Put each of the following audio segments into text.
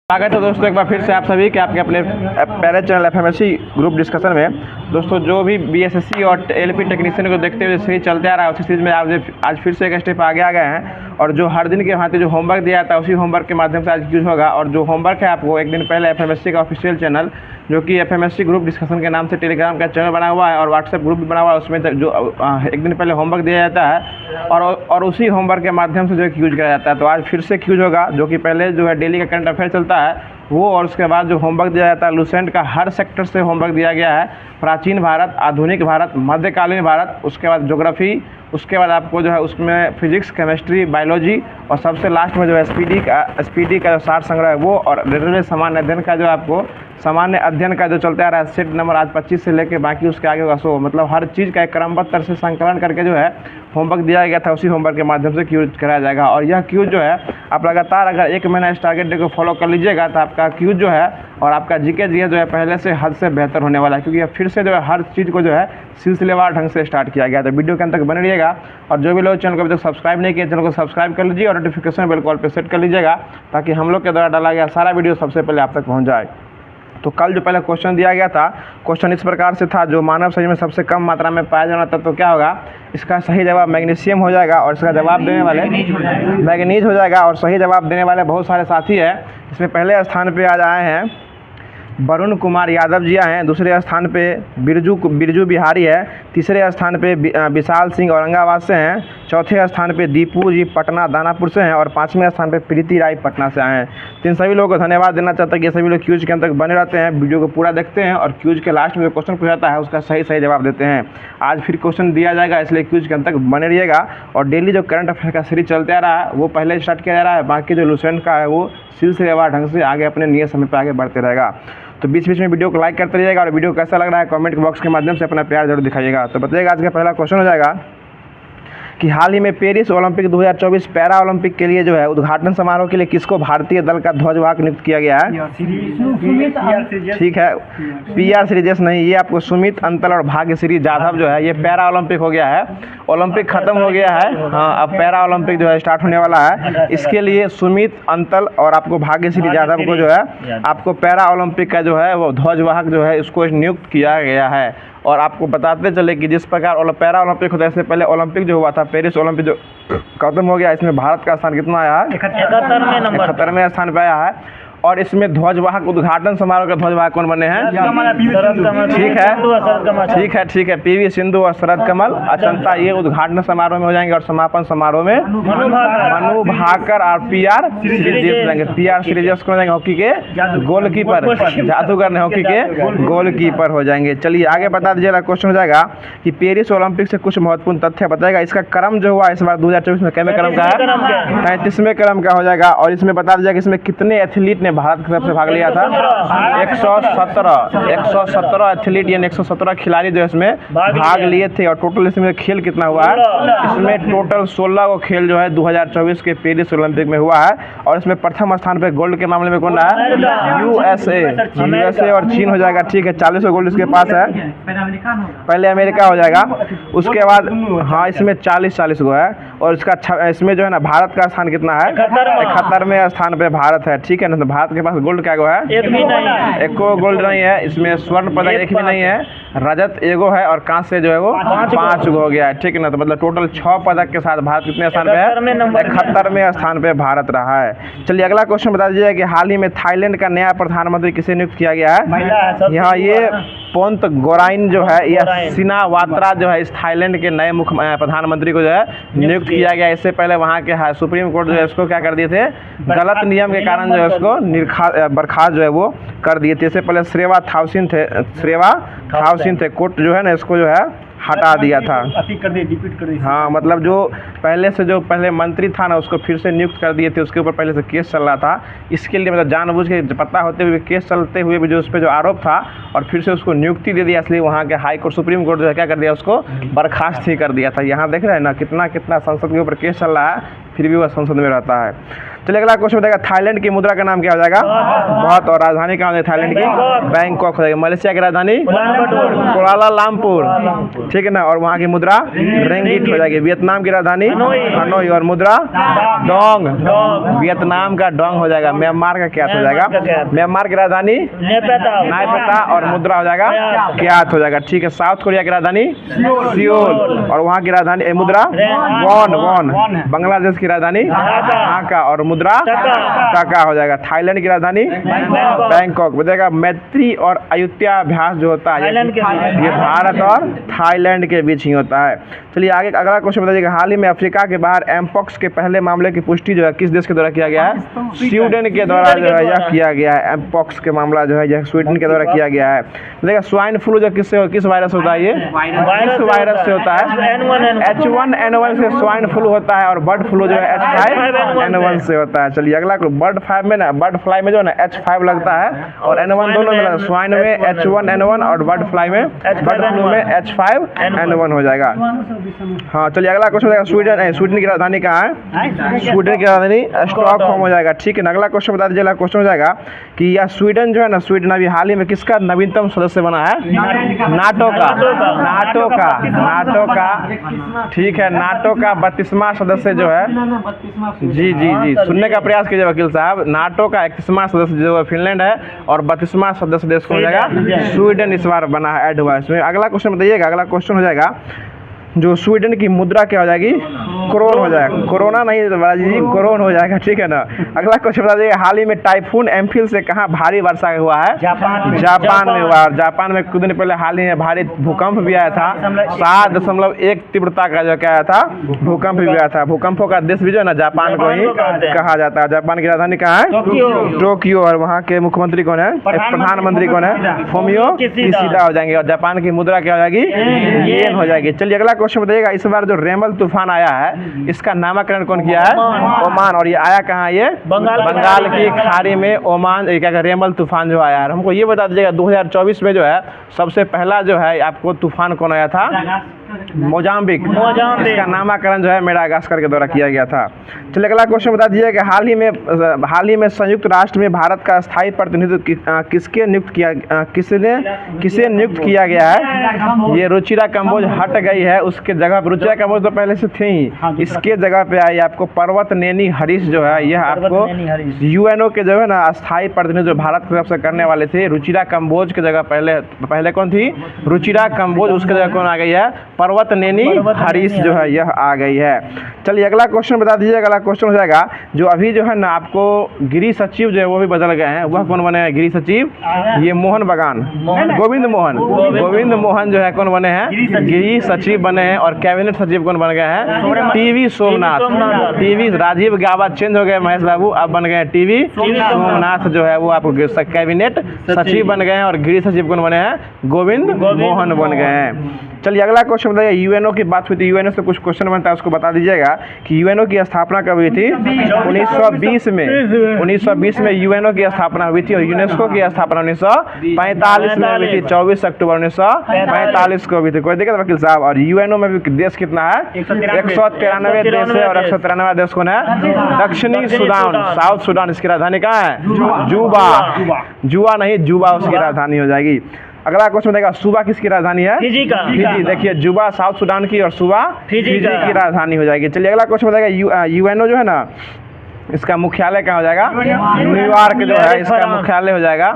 स्वागत है दोस्तों एक बार फिर से आप सभी के आपके अपने पैरेज चैनल एफएमएससी ग्रुप डिस्कशन में। दोस्तों जो भी बीएसएससी और एलपी टेक्नीशियन को देखते हुए सीरीज चलते आ रहा है उसी सीरीज में आज फिर से एक स्टेप आगे आ गए हैं और जो हर दिन के भांति जो होमवर्क दिया था उसी होमवर्क के माध्यम से आज यूज होगा। और जो होमवर्क है आपको एक दिन पहले एफएमएससी का ऑफिशियल चैनल जो कि एफएमएससी ग्रुप डिस्कशन के नाम से टेलीग्राम का चैनल बना हुआ है और व्हाट्सएप ग्रुप भी बना हुआ है, उसमें जो एक दिन पहले होमवर्क दिया जाता है और उसी होमवर्क के माध्यम से जो यूज किया जाता है। तो आज फिर से यूज होगा जो कि पहले जो है डेली का करंट अफेयर चलता है वो, और उसके बाद जो होमवर्क दिया जाता है लूसेंट का हर सेक्टर से होमवर्क दिया गया है। प्राचीन भारत, आधुनिक भारत, मध्यकालीन भारत, उसके बाद ज्योग्राफी, उसके बाद आपको जो है उसमें फिजिक्स, केमिस्ट्री, बायोलॉजी और सबसे लास्ट में जो है एसपीडी का जो सार संग्रह है वो, और रेलवे सामान्य अध्ययन का जो आपको सामान्य अध्ययन का जो चलते आ रहा है सेट नंबर आज 25 से लेके बाकी उसके आगे होगा 100। मतलब हर चीज़ का एक क्रमबद्ध तरह से संकलन करके जो है होमवर्क दिया गया था, उसी होमवर्क के माध्यम से क्यूज कराया जाएगा। और यह क्यूज जो है आप लगातार अगर एक महीना इस टारगेट डे को फॉलो कर लीजिएगा तो आपका क्यूज जो है और आपका जीके जो है पहले से हद से बेहतर होने वाला है, क्योंकि फिर से जो है हर चीज़ को जो है सिलसिलेवार ढंग से स्टार्ट किया गया। तो वीडियो के अंत तक बने रहिएगा और जो भी लोग चैनल को अभी तक सब्सक्राइब नहीं किए चैनल को सब्सक्राइब कर लीजिए और नोटिफिकेशन बेल कॉल पर सेट कर लीजिएगा ताकि हम लोग के द्वारा डाला गया सारा वीडियो सबसे पहले आप तक पहुँच जाए। तो कल जो पहले क्वेश्चन दिया गया था, क्वेश्चन इस प्रकार से था, जो मानव शरीर में सबसे कम मात्रा में पाया जाना तत्व तो क्या होगा? इसका सही जवाब मैग्नीशियम हो जाएगा और इसका जवाब देने वाले मैग्नीज हो जाएगा। और सही जवाब देने वाले बहुत सारे साथी हैं। इसमें पहले स्थान पे आज आए हैं वरुण कुमार यादव जी आए हैं, दूसरे स्थान पे बिरजू बिहारी है, तीसरे स्थान पे विशाल सिंह औरंगाबाद से हैं, चौथे स्थान पे दीपू जी पटना दानापुर से हैं और पाँचवें स्थान पे प्रीति राय पटना से आए हैं। तो इन सभी लोगों को धन्यवाद देना चाहता है कि ये सभी लोग क्यूज के अंत तक बने रहते हैं, वीडियो को पूरा देखते हैं और क्यूज के लास्ट में जो क्वेश्चन पूछा जाता है उसका सही जवाब देते हैं। आज फिर क्वेश्चन दिया जाएगा, इसलिए क्यूज के अंत तक बने रहिएगा। और डेली जो करंट अफेयर का सीरीज चलते आ रहा है वो पहले स्टार्ट किया जा रहा है, बाकी जो लूसेंट का है वो सिलसिलेवार ढंग से आगे अपने नियत समय पर आगे बढ़ते रहेगा। तो बीच बीच में वीडियो को लाइक करते रहिएगा और वीडियो कैसा लग रहा है कमेंट बॉक्स के माध्यम से अपना प्यार जरूर दिखाइएगा। तो बताइएगा आज का पहला क्वेश्चन हो जाएगा कि हाल ही में पेरिस ओलंपिक 2024 पैरा ओलंपिक के लिए जो है उद्घाटन समारोह के लिए किसको भारतीय दल का ध्वजवाहक नियुक्त किया गया है? ठीक है, PR श्रीजेश नहीं, ये आपको सुमित अंतल और भाग्यश्री जाधव जो है ये पैरा ओलंपिक हो गया है। ओलंपिक खत्म हो गया है, हाँ अब पैरा ओलंपिक जो है स्टार्ट होने वाला है। इसके लिए सुमित अंतल और आपको भाग्यश्री जाधव को जो है आपको पैरा ओलंपिक का जो है वो ध्वजवाहक जो है इसको नियुक्त किया गया है। और आपको बताते चले कि जिस प्रकार पैरा ओलंपिक होता है इससे पहले ओलंपिक जो हुआ था पेरिस ओलंपिक जो खत्म हो गया, इसमें भारत का स्थान कितना आया है? 71वें स्थान पर आया है। और इसमें ध्वजवाहक उद्घाटन समारोह का ध्वजवाहक कौन बने हैं? ठीक है PV सिंधु और शरद कमल अचंता ये उद्घाटन समारोह में हो जाएंगे और समापन समारोह में मनु भाकर और PR श्रीजेश जाएंगे। PR श्रीजेश कौन जाएंगे? हॉकी के गोलकीपर, जादूगर ने हॉकी के गोलकीपर हो जाएंगे। चलिए आगे बता दीजिएगा, क्वेश्चन हो जाएगा कि पेरिस ओलंपिक से कुछ महत्वपूर्ण तथ्य बताएगा। इसका क्रम जो हुआ इस बार 2024 में कितने क्रम का है? 35वें क्रम का हो जाएगा। और इसमें बता दीजिएगा कि इसमें कितने एथलीट ने भारत की तरफ से भाग लिया था? 117 एथलीट यानी 117 खिलाड़ी जो इसमें भाग लिए थे। और टोटल इसमें खेल कितना हुआ है? इसमें टोटल 16 को खेल जो है 2024 के पेरिस ओलंपिक में हुआ है। और इसमें प्रथम स्थान पे गोल्ड के मामले में कौन रहा है? USA और चीन हो जाएगा। ठीक है, 40 गोल्ड इसके पास है, पहले अमेरिका हो जाएगा, उसके बाद हाँ इसमें 40 गो है। और इसका इसमें जो है ना भारत का स्थान कितना है? 71वें स्थान पे भारत है। ठीक है ना, तो भारत के पास गोल्ड क्या गो है? एक गोल्ड नहीं है। इसमें स्वर्ण पदक एक भी नहीं है, रजत एगो है और कांस्य जो है वो 5 गो हो गया है। ठीक है ना, तो मतलब टोटल 6 पदक के साथ भारत कितने स्थान पे है? 71वें स्थान पे भारत रहा है। चलिए अगला क्वेश्चन बता दीजिए कि हाल ही में थाईलैंड का नया प्रधानमंत्री किसे नियुक्त किया गया है? यहाँ ये पोंत गोराइन जो है या सिनावात्रा जो है इस थाईलैंड के नए मुख्य प्रधानमंत्री को जो है नियुक्त किया गया। इससे पहले वहाँ के सुप्रीम कोर्ट जो है इसको क्या कर दिए थे? गलत नियम के कारण जो है इसको बर्खास्त जो है वो कर दिए थे। इससे पहले श्रेवा थाउसिन थे कोर्ट जो है ना इसको जो है हटा दिया था, डिपीट कर दी। हाँ मतलब जो पहले मंत्री था ना उसको फिर से नियुक्त कर दिए थे, उसके ऊपर पहले से केस चल रहा था। इसके लिए मतलब जानबूझ के पता होते हुए केस चलते हुए भी जो उस पर जो आरोप था और फिर से उसको नियुक्ति दे दिया, इसलिए वहाँ के हाई कोर्ट सुप्रीम कोर्ट जो है क्या कर दिया? उसको बर्खास्त ही कर दिया था। यहाँ देख रहे हैं ना कितना संसद के ऊपर केस चल रहा है, फिर भी वह संसद में रहता है। चलिए अगला क्वेश्चन बताएगा, थाईलैंड की मुद्रा का नाम क्या हो जाएगा? बहुत। और राजधानी कहाँ है थाईलैंड की? बैंकॉक हो जाएगी। मलेशिया की राजधानी कुआलालंपुर, ठीक है ना, और वहाँ की मुद्रा रिंगिट हो जाएगी। वियतनाम की राजधानी हनोई और मुद्रा डोंग, वियतनाम का डोंग हो जाएगा। म्यांमार का क्या हो जाएगा? म्यांमार की राजधानी नायपता और मुद्रा हो जाएगा क्यात हो जाएगा, ठीक है। साउथ कोरिया की राजधानी सियोल और वहाँ की राजधानी मुद्रा वॉन। बांग्लादेश की राजधानी ढाका और मुद्रा टाका हो जाएगा। थाईलैंड की राजधानी बैंकॉक। बताएगा मैत्री और अयुत्याभ्यास जो होता है ये भारत और थाईलैंड के बीच ही होता है। चलिए आगे अगला क्वेश्चन बताइएगा, हाल ही में अफ्रीका के बाहर एमपॉक्स के पहले मामले की पुष्टि जो है किस देश के द्वारा किया गया है? स्वीडन के द्वारा जो है यह किया गया है। एमपॉक्स के मामला जो है यह स्वीडन के द्वारा किया गया है। देखिए स्वाइन फ्लू जो किस वायरस होता है? ये किस वायरस से होता है? H1N1 से स्वाइन फ्लू होता है और बर्ड फ्लू जो है H5N1 से होता है। चलिए अगला बर्ड फ्लाई में जो है ना H5 लगता है और N1 दोनों में लगता है। स्वाइन में H1N1 और बर्ड फ्लाई में H5N1 हो जाएगा। हाँ चलिए अगला क्वेश्चन हो जाएगा, स्वीडन की राजधानी कहाँ है? स्वीडन की राजधानी स्टॉकहोम हो जाएगा, ठीक है ना। अगला क्वेश्चन बता दीजिए, अगला क्वेश्चन हो जाएगा कि यह स्वीडन जो है ना, स्वीडन अभी हाल ही में किसका नवीनतम सदस्य बना है? नाटो का, ठीक है, नाटो का 32वां सदस्य जो है, जी सुनने का प्रयास कीजिए वकील साहब। नाटो का 31वां सदस्य जो है फिनलैंड है और 32वां सदस्य देश हो जाएगा स्वीडन इस बार बना है, ऐड हुआ है इसमें। अगला क्वेश्चन बताइएगा, अगला क्वेश्चन हो जाएगा जो स्वीडन की मुद्रा क्या हो जाएगी? क्रोन हो जाएगा। कोरोना नहीं बालाजी जी, क्रोन हो जाएगा, ठीक है ना। अगला क्वेश्चन बता दीजिए, हाल ही में टाइफून एम्फिल से कहाँ भारी वर्षा हुआ है? जापान में हुआ। और जापान में कुछ दिन पहले हाल ही में भारी भूकंप भी आया था, 7.1 तीव्रता का जो क्या आया था? भूकंप भी आया था। भूकंपों का देश भी जो है ना जापान को ही कहा जाता है। जापान की राजधानी कहाँ है? टोक्यो। और वहाँ के मुख्यमंत्री कौन है? प्रधानमंत्री कौन है? फुमियो किशिदा हो जाएंगे। और जापान की मुद्रा क्या हो जाएगी? येन हो जाएगी। चलिए अगला क्वेश्चन बताइएगा, इस बार जो रेमल तूफान आया है इसका नामकरण कौन किया है? ओमान। और ये आया कहाँ? ये बंगाल की खाड़ी में ओमान क्या रेमल तूफान जो आया है। हमको ये बता दीजिएगा 2024 में जो है सबसे पहला जो है आपको तूफान कौन आया था? मोजाम्बिक। इसका नामकरण जो है मेडागास्कर के द्वारा किया गया था। चलिए अगला क्वेश्चन बता दीजिए कि हाल ही में संयुक्त राष्ट्र में भारत का स्थायी प्रतिनिधित्व किसे नियुक्त किया गया है? ये रुचिरा कंबोज हट गई है, उसके जगह पर रुचिरा कंबोज तो पहले से थी ही, इसके जगह पे आई आपको पर्वतनेनी हरीश जो है, यह आपको यूएनओ के जो है ना स्थायी प्रतिनिधित्व भारत की तरफ से करने वाले थे। रुचिरा कंबोज की जगह पहले कौन थी? रुचिरा कंबोज, उसके जगह कौन आ गई है? पर्वतनेनी हरीश जो है यह आ गई है। चलिए अगला क्वेश्चन बता दीजिए, अगला क्वेश्चन हो जाएगा जो अभी जो है ना आपको गृह सचिव जो है वो भी बदल गए हैं, वह कौन बने हैं गृह सचिव? ये मोहन बगान, गोविंद मोहन जो है कौन बने हैं? गृह सचिव बने हैं। और कैबिनेट सचिव कौन बन गए हैं? टीवी सोमनाथ। टीवी राजीव गाबा चेंज हो गए महेश बाबू, अब बन गए हैं टीवी सोमनाथ जो है वो आपको कैबिनेट सचिव बन गए हैं। और गृह सचिव कौन बने हैं? गोविंद मोहन बन गए हैं। चलिए अगला क्वेश्चन बताइए, यूएनओ की बात हुई थी, यूएनओ से कुछ क्वेश्चन बनता है उसको बता दीजिएगा कि यूएनओ की स्थापना कब हुई थी? 1920 में यूएनओ की स्थापना हुई थी। और यूनेस्को की स्थापना 1945 में हुई थी, 24 अक्टूबर 1945 को हुई थी। कोई दिक्कत वकील साहब? और यूएनओ में भी देश कितना है? 193 देश है। और 193 देश कौन है? दक्षिणी सूडान, साउथ सूडान। इसकी राजधानी कहाँ है? जुबा नहीं, जुबा उसकी राजधानी हो जाएगी। अगला क्वेश्चन बताएगा, सूबा किसकी राजधानी है? फिजी। देखिए जुबा साउथ सूडान की और सूबा फिजी की राजधानी हो जाएगी। चलिए अगला क्वेश्चन बताएगा, यूएनओ जो है ना इसका मुख्यालय कहाँ हो जाएगा? न्यूयॉर्क जो है इसका मुख्यालय हो जाएगा।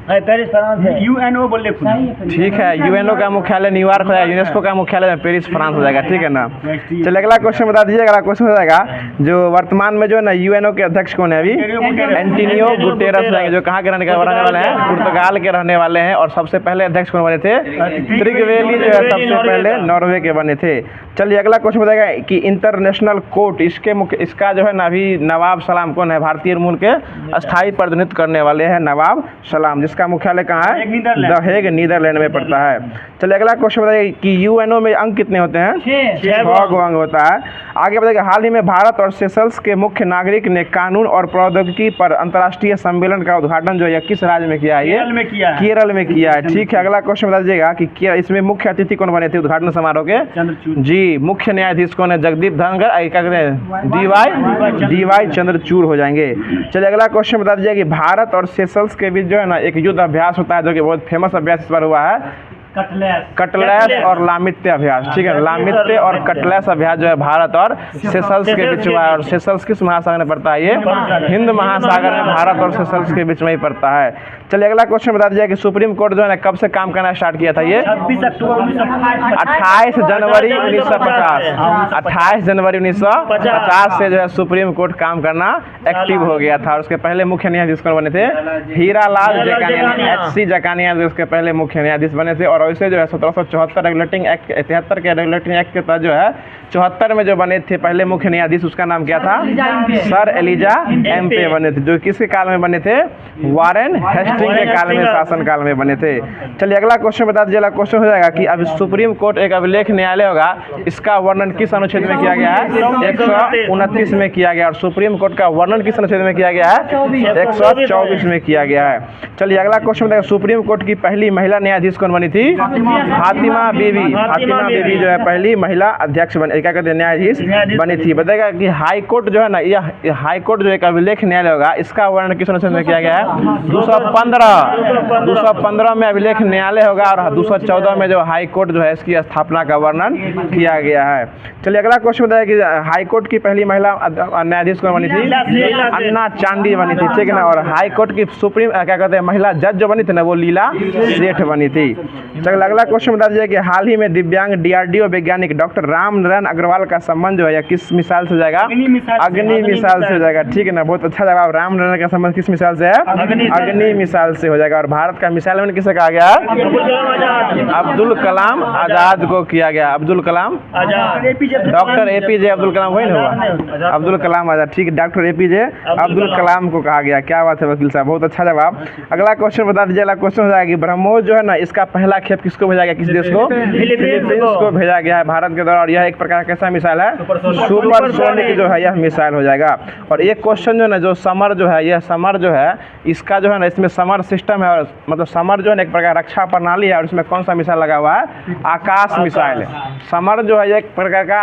पेरिस फ्रांस है। यूएनओ बोल ले, ठीक है, यूएनओ का मुख्यालय न्यूयॉर्क हो जाएगा, यूनेस्को का मुख्यालय पेरिस फ्रांस हो जाएगा, ठीक है ना। चलिए अगला क्वेश्चन बता दीजिए, अगला क्वेश्चन हो जाएगा जो वर्तमान में जो है ना यूएनओ के अध्यक्ष कौन है अभी? एंटोनियो गुटेरस हैं, जो कहाँ के रहने वाले हैं? पुर्तगाल के रहने वाले हैं। और सबसे पहले अध्यक्ष कौन बने थे? त्रिगवेली जो है सबसे पहले नॉर्वे के बने थे। चलिए अगला क्वेश्चन बताएगा कि इंटरनेशनल कोर्ट इसका जो है ना अभी नवाब सलाम कौन है? भारतीय मूल के स्थायी प्रतिनिधित्व करने वाले हैं नवाब सलाम, जिसका मुख्यालय कहाँ है? द हेग, नीदरलैंड में पड़ता है। चलिए अगला क्वेश्चन बताइए कि यूएनओ में अंक कितने होते हैं? 6 अंक होता है। आगे बताइए, हाल ही में भारत और सेशल्स के मुख्य नागरिक ने कानून और प्रौद्योगिकी पर अंतर्राष्ट्रीय सम्मेलन का उद्घाटन जो है किस राज्य में किया है? केरल में किया है, ठीक है। अगला क्वेश्चन बता दीजिएगा कि इसमें मुख्य अतिथि कौन बने थे उद्घाटन समारोह के? जी डी मुख्य न्यायाधीश कौन है? जगदीप धनखड़। क्या कहते हैं? डी वाई चंद्रचूड़ हो जाएंगे। चलिए अगला क्वेश्चन बता दीजिए कि भारत और सेशल्स के बीच जो है ना एक युद्ध अभ्यास होता है जो कि बहुत फेमस अभ्यास इस बार हुआ है, कटलैस और लामित्य अभ्यास। ठीक है, लामित्य और कटलैस अभ्यास जो है भारत और सेशल्स के बीच हुआ है। और सेशल्स किस महासागर में पड़ता है? ये हिंद महासागर में भारत और सेशल्स के बीच में ही पड़ता है। चलिए अगला क्वेश्चन बता दीजिए कि सुप्रीम कोर्ट जो है ना कब से काम करना स्टार्ट किया था? ये 28 जनवरी 1950। 28 जनवरी 1950 से जो है सुप्रीम कोर्ट काम करना एक्टिव हो गया था। और उसके पहले मुख्य न्यायाधीश कौन बने थे? हीरालाल जकानिया, HC जकानिया जो उसके पहले मुख्य न्यायाधीश बने थे। और वैसे जो है 1774 रेगुलेटिंग एक्ट 73 के रेगुलेटिंग एक्ट के तहत जो है 74 में जो बने थे पहले मुख्य न्यायाधीश, उसका नाम क्या था? सर एलिजा एम्पे बने थे, जो किसके काल में बने थे? वारेन हेस्टिंग्स के काल में, शासन काल में बने थे। चलिए अगला क्वेश्चन बता दीजिए। अगला क्वेश्चन हो जाएगा कि अब सुप्रीम कोर्ट एक अभिलेख न्यायालय होगा, इसका वर्णन किस अनुच्छेद में किया गया है? 129 में किया गया। और सुप्रीम कोर्ट का वर्णन किस अनुच्छेद में किया गया है? 124 में किया गया है। चलिए अगला क्वेश्चन बताइए, सुप्रीम कोर्ट की पहली महिला न्यायाधीश कौन बनी थी? फातिमा बीबी। फातिमा बीबी जो है पहली महिला अध्यक्ष बनी, क्या कहते हैं, न्यायाधीश बनी थी। बताएगा कि हाई कोर्ट जो है ना, यह हाई कोर्ट जो एक अभिलेख न्यायालय होगा, इसका वर्णन किस अनुच्छेद में किया गया है? 215 में अभिलेख न्यायालय होगा। और 214 में जो हाई कोर्ट जो है इसकी स्थापना का वर्णन किया गया है। चलिए अगला क्वेश्चन बताया कि हाई कोर्ट की पहली महिला न्यायाधीश कौन बनी थी? अन्ना चांडी बनी थी। ठीक है ना। और हाई कोर्ट की सुप्रीम क्या कहते हैं महिला जज जो बनी थी ना, वो लीला सेठ बनी थी। चलिए अगला क्वेश्चन बता दीजिए कि हाल ही में दिव्यांग DRDO वैज्ञानिक डॉक्टर राम नारायण अग्रवाल का संबंध जो है या किस मिसाइल से हो जाएगा? अग्नि मिसाइल से हो जाएगा। ठीक है ना, बहुत अच्छा जवाब। राम नारायण का संबंध किस मिसाइल से है? अग्नि मिसाइल से हो जाएगा। और भारत का मिसाइल मैन किसे कहा गया? अब्दुल कलाम आजाद को किया गया। अब्दुल कलाम, डॉक्टर APJ अब्दुल कलाम, वही ना हुआ? अब्दुल कलाम आजाद। ठीक है, डॉक्टर APJ अब्दुल कलाम को कहा गया। क्या बात है वकील साहब, बहुत अच्छा जवाब। अगला क्वेश्चन बता दीजिए। अगला क्वेश्चन हो जाएगा कि ब्रह्मोस जो है ना, इसका पहला खेप किसको भेजा गया? किस देश को? फिलीपींस को भेजा गया है भारत के द्वारा। और यह एक प्रकार कैसा मिसाइल है? सुपरसोनिक जो है यह मिसाइल हो जाएगा। और एक क्वेश्चन जो है ना, जो समर जो है, यह समर जो है इसका जो है ना, इसमें समर सिस्टम है। और मतलब समर जो है एक प्रकार रक्षा प्रणाली है। और इसमें कौन सा मिसाइल लगा हुआ है? आकाश मिसाइल। समर जो है एक प्रकार का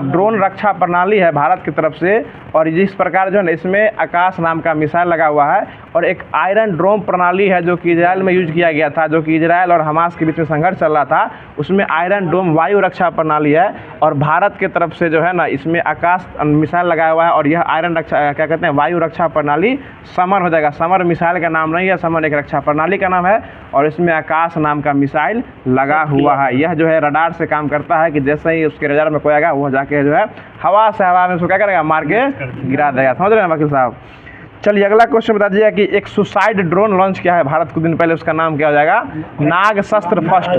ड्रोन रक्षा प्रणाली है भारत की तरफ से। और जिस प्रकार जो है ना इसमें आकाश नाम का मिसाइल लगा हुआ है। और एक आयरन ड्रोन प्रणाली है जो कि इजराइल में यूज किया गया था, जो कि इजराइल और हमास के बीच में संघर्ष चल रहा था, उसमें आयरन डोम वायु रक्षा प्रणाली है। और भारत के तरफ से जो है ना इसमें आकाश मिसाइल लगा हुआ है। और यह आयरन रक्षा क्या कहते हैं, वायु रक्षा प्रणाली समर हो जाएगा। समर मिसाइल का नाम नहीं है, समर एक रक्षा प्रणाली का नाम है। और इसमें आकाश नाम का मिसाइल लगा हुआ है। यह जो है रडार से काम करता है कि जैसे ही उसके रडार में कोई आएगा वो जाके जो है हवा से हवा में उसको क्या करेगा? मार के गिरा देगा। समझ रहे हैं वकील साहब? चलिए अगला क्वेश्चन बता दीजिए कि एक सुसाइड ड्रोन लॉन्च किया है भारत कुछ दिन पहले, उसका नाम क्या हो जाएगा? नागशस्त्र फर्स्ट।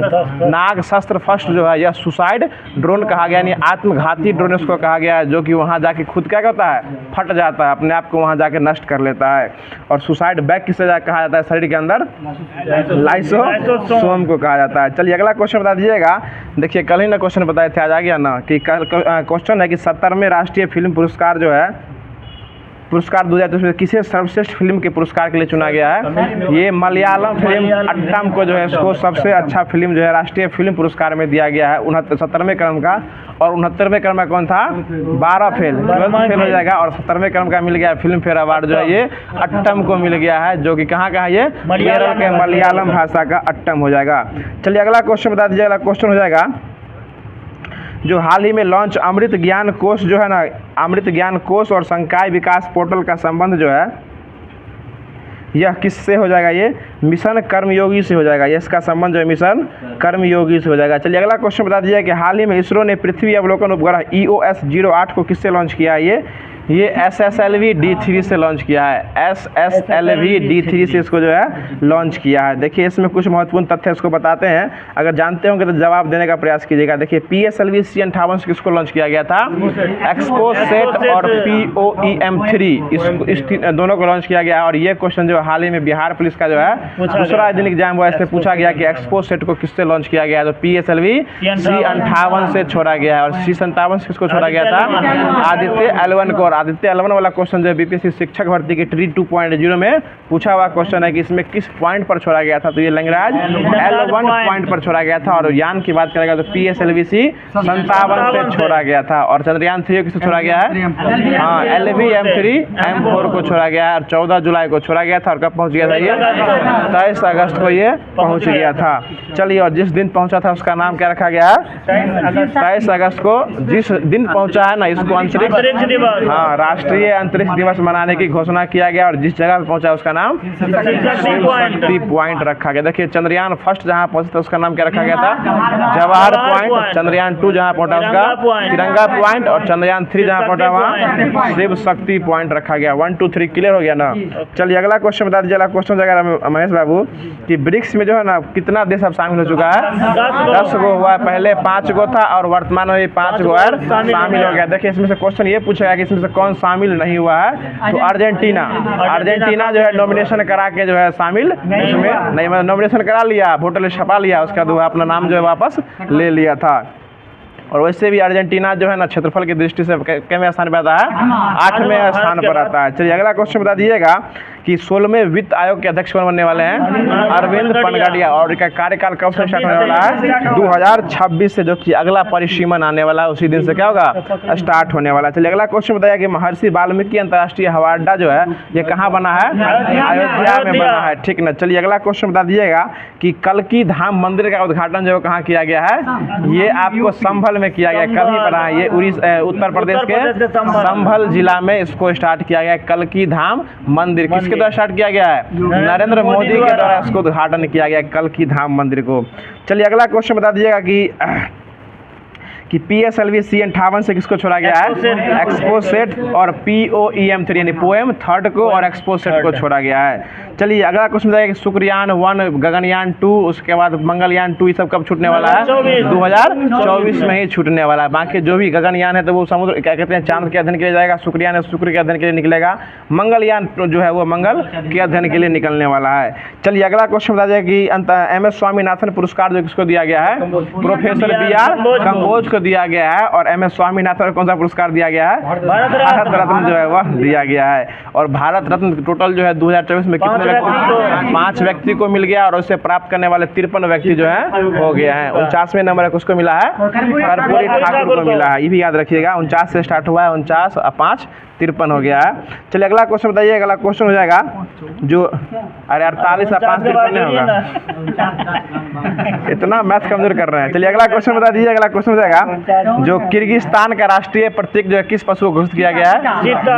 नागशस्त्र फर्स्ट जो है यह सुसाइड ड्रोन कहा गया, यानी आत्मघाती ड्रोन उसको कहा गया है, जो कि वहाँ जाके खुद क्या करता है? फट जाता है, अपने आप को वहाँ जाके नष्ट कर लेता है। और सुसाइड बैग किसे कहा जाता है? शरीर के अंदर लाइसोसोम को कहा जाता है। चलिए अगला क्वेश्चन बता दीजिएगा। देखिए कल ही ना क्वेश्चन बताए थे, आज आ गया ना, कि कल क्वेश्चन है कि 70वें राष्ट्रीय फिल्म पुरस्कार जो है पुरस्कार 2023 में किसे सर्वश्रेष्ठ फिल्म के पुरस्कार के लिए चुना गया है? ये मलयालम फिल्म अट्टम को जो है इसको सबसे अच्छा फिल्म जो है राष्ट्रीय फिल्म पुरस्कार में दिया गया है 70वें क्रम का। और 69वें क्रम में कौन था? 12 फेल, 12 फेल हो जाएगा। और 70वें क्रम का मिल गया फिल्म फेयर अवार्ड जो है ये अट्टम को मिल गया है, जो कि कहाँ का है? ये केरल के मलयालम भाषा का अट्टम हो जाएगा। चलिए अगला क्वेश्चन बता दीजिए। अगला क्वेश्चन हो जाएगा जो हाल ही में लॉन्च अमृत ज्ञान कोश जो है ना, अमृत ज्ञान कोश और संकाय विकास पोर्टल का संबंध जो है यह किससे हो जाएगा? ये मिशन कर्मयोगी से हो जाएगा। ये इसका संबंध जो है मिशन कर्मयोगी से हो जाएगा। चलिए अगला क्वेश्चन बता दीजिए कि हाल ही में इसरो ने पृथ्वी अवलोकन उपग्रह EOS-08 को किससे लॉन्च किया है? ये SSLV D3 से लॉन्च किया है। SSLV D3 से इसको जो है लॉन्च किया है। देखिए इसमें कुछ महत्वपूर्ण तथ्य इसको बताते हैं, अगर जानते होंगे तो जवाब देने का प्रयास कीजिएगा। देखिए PSLV C58 से किसको लॉन्च किया गया था? एक्सपोसेट और POEM3 इस दोनों को लॉन्च किया गया। और ये क्वेश्चन जो हाल ही में बिहार पुलिस का जो है दूसरा दिन एग्जाम हुआ, इससे पूछा गया कि एक्सपोसेट को किससे लॉन्च किया गया है? तो PSLV C58 से छोड़ा गया है। और C57 से किसको छोड़ा गया था? आदित्य L1 को। आदित्य L1 वाला क्वेश्चन जो है बीपीएससी शिक्षक भर्ती के ट्री 2.0 में पूछा हुआ क्वेश्चन है कि इसमें किस पॉइंट पर छोड़ा गया था। तो ये लंगराज L1 पॉइंट पर छोड़ा गया था। और यान की बात करेगा तो PSLV-C 57 से छोड़ा गया था। और चंद्रयान 3 किससे छोड़ा गया है? हाँ, LV-M3M4 को छोड़ा गया है और 14 जुलाई को छोड़ा गया था। और कब पहुंच गया था ये? 23 अगस्त को ये पहुंच गया था। चलिए, और जिस दिन पहुंचा था उसका नाम क्या रखा गया है? 23 अगस्त को जिस दिन पहुंचा है ना, इसको अंतरिक्ष दिवस, हाँ, राष्ट्रीय अंतरिक्ष दिवस मनाने की घोषणा किया गया। और जिस जगह पे पहुंचा उसका नाम शक्ति पॉइंट रखा गया। देखिए, चंद्रयान फर्स्ट जहां पहुंचा था उसका नाम क्या रखा गया था? जवाहर पॉइंट। चंद्रयान 2 जहां पहुंचा उसका तिरंगा पॉइंट। और चंद्रयान 3 जहां पहुंचा वहां शिव शक्ति पॉइंट रखा गया। 1 2 3 क्लियर हो गया ना? चलिए, अगला क्वेश्चन बता दीजिए। अगला क्वेश्चन जाएगा महेश बाबू कि ब्रिक्स में जो है ना कितना देश अब शामिल हो चुका है? 10 गो हुआ है। पहले 5 गो था और वर्तमान में 5 गो और शामिल हो गया। देखिए, इसमें से क्वेश्चन ये पूछेगा कि इसमें से कौन शामिल नहीं हुआ है? तो अर्जेंटीना जो है नॉमिनेशन करा के जो है शामिल इसमें नहीं, मतलब नॉमिनेशन करा लिया, वोटर लिस्ट छपा लिया, उसके बाद अपना नाम जो है वापस ले लिया था। और वैसे भी अर्जेंटीना जो है ना क्षेत्रफल की दृष्टि से कितवें स्थान पर आता है? 8वें स्थान पर आता है। चलिए, अगला क्वेश्चन बता दीजिएगा कि 16वें वित्त आयोग के अध्यक्ष कौन बनने वाले हैं? अरविंद पनगडिया। और इनका कार्यकाल कब से स्टार्ट होने वाला है? 2026 से, जो कि अगला परिसीमन आने वाला है उसी दिन से क्या होगा? स्टार्ट होने वाला है। चलिए, अगला क्वेश्चन बताइए कि महर्षि वाल्मीकि अंतर्राष्ट्रीय हवाई अड्डा जो है ये कहाँ बना है? अयोध्या में बना है। ठीक ना? चलिए, अगला क्वेश्चन बता दीजिएगा कि कल्की धाम मंदिर का उद्घाटन जो कहाँ किया गया है? ये आपको संभल में किया गया। कल ही बना है ये उत्तर प्रदेश के संभल जिला में इसको स्टार्ट किया गया। कल्की धाम मंदिर किसके द्वारा स्टार्ट किया गया है? नरेंद्र मोदी के द्वारा इसको उद्घाटन किया गया कल्की धाम मंदिर को। चलिए, अगला क्वेश्चन बता दीजिएगा कि PSLV-C 58 से किसको छोड़ा गया है? एक्सपोसेट। और POEM-3 यानी पोएम 3 को और एक्सपोसेट को छोड़ा गया है। चलिए, अगला क्वेश्चन बताइए कि शुक्रयान 1, गगनयान 2, उसके बाद मंगलयान 2 ये सब कब छूटने वाला है? 2024 में ही छूटने वाला है। बाकी जो भी गगनयान है तो वो समुद्र क्या कहते हैं चांद के अध्ययन के लिए जाएगा। शुक्रयान है शुक्र के अध्ययन के लिए निकलेगा। मंगलयान जो है वो मंगल के अध्ययन के लिए निकलने वाला है। चलिए, अगला क्वेश्चन बता दीजिए कि MS स्वामीनाथन पुरस्कार जो किसको दिया गया है? प्रोफेसर BR कंबोज को दिया गया है। और MS स्वामीनाथन कौन सा पुरस्कार दिया गया है? भारत रत्न जो है वह दिया गया है। और भारत रत्न टोटल जो है 2024 में कितने 5 व्यक्ति को मिल गया। और उसे प्राप्त करने वाले 53 व्यक्ति जो है हो गए हैं। 49वें नंबर किसको मिला है? कर्पूरी ठाकुर को मिला है। ये भी याद रखिएगा, 49 से स्टार्ट हुआ है, 49 और 5 53 हो गया है। चलिए, अगला क्वेश्चन बताइए। अगला क्वेश्चन हो जाएगा जो 48 और 5 53 होगा। इतना मैथ कमजोर कर रहे हैं। चलिए, अगला क्वेश्चन बता दीजिए। अगला क्वेश्चन हो जाएगा जो किर्गिस्तान का राष्ट्रीय प्रतीक जो है किस पशु को घोषित किया गया है?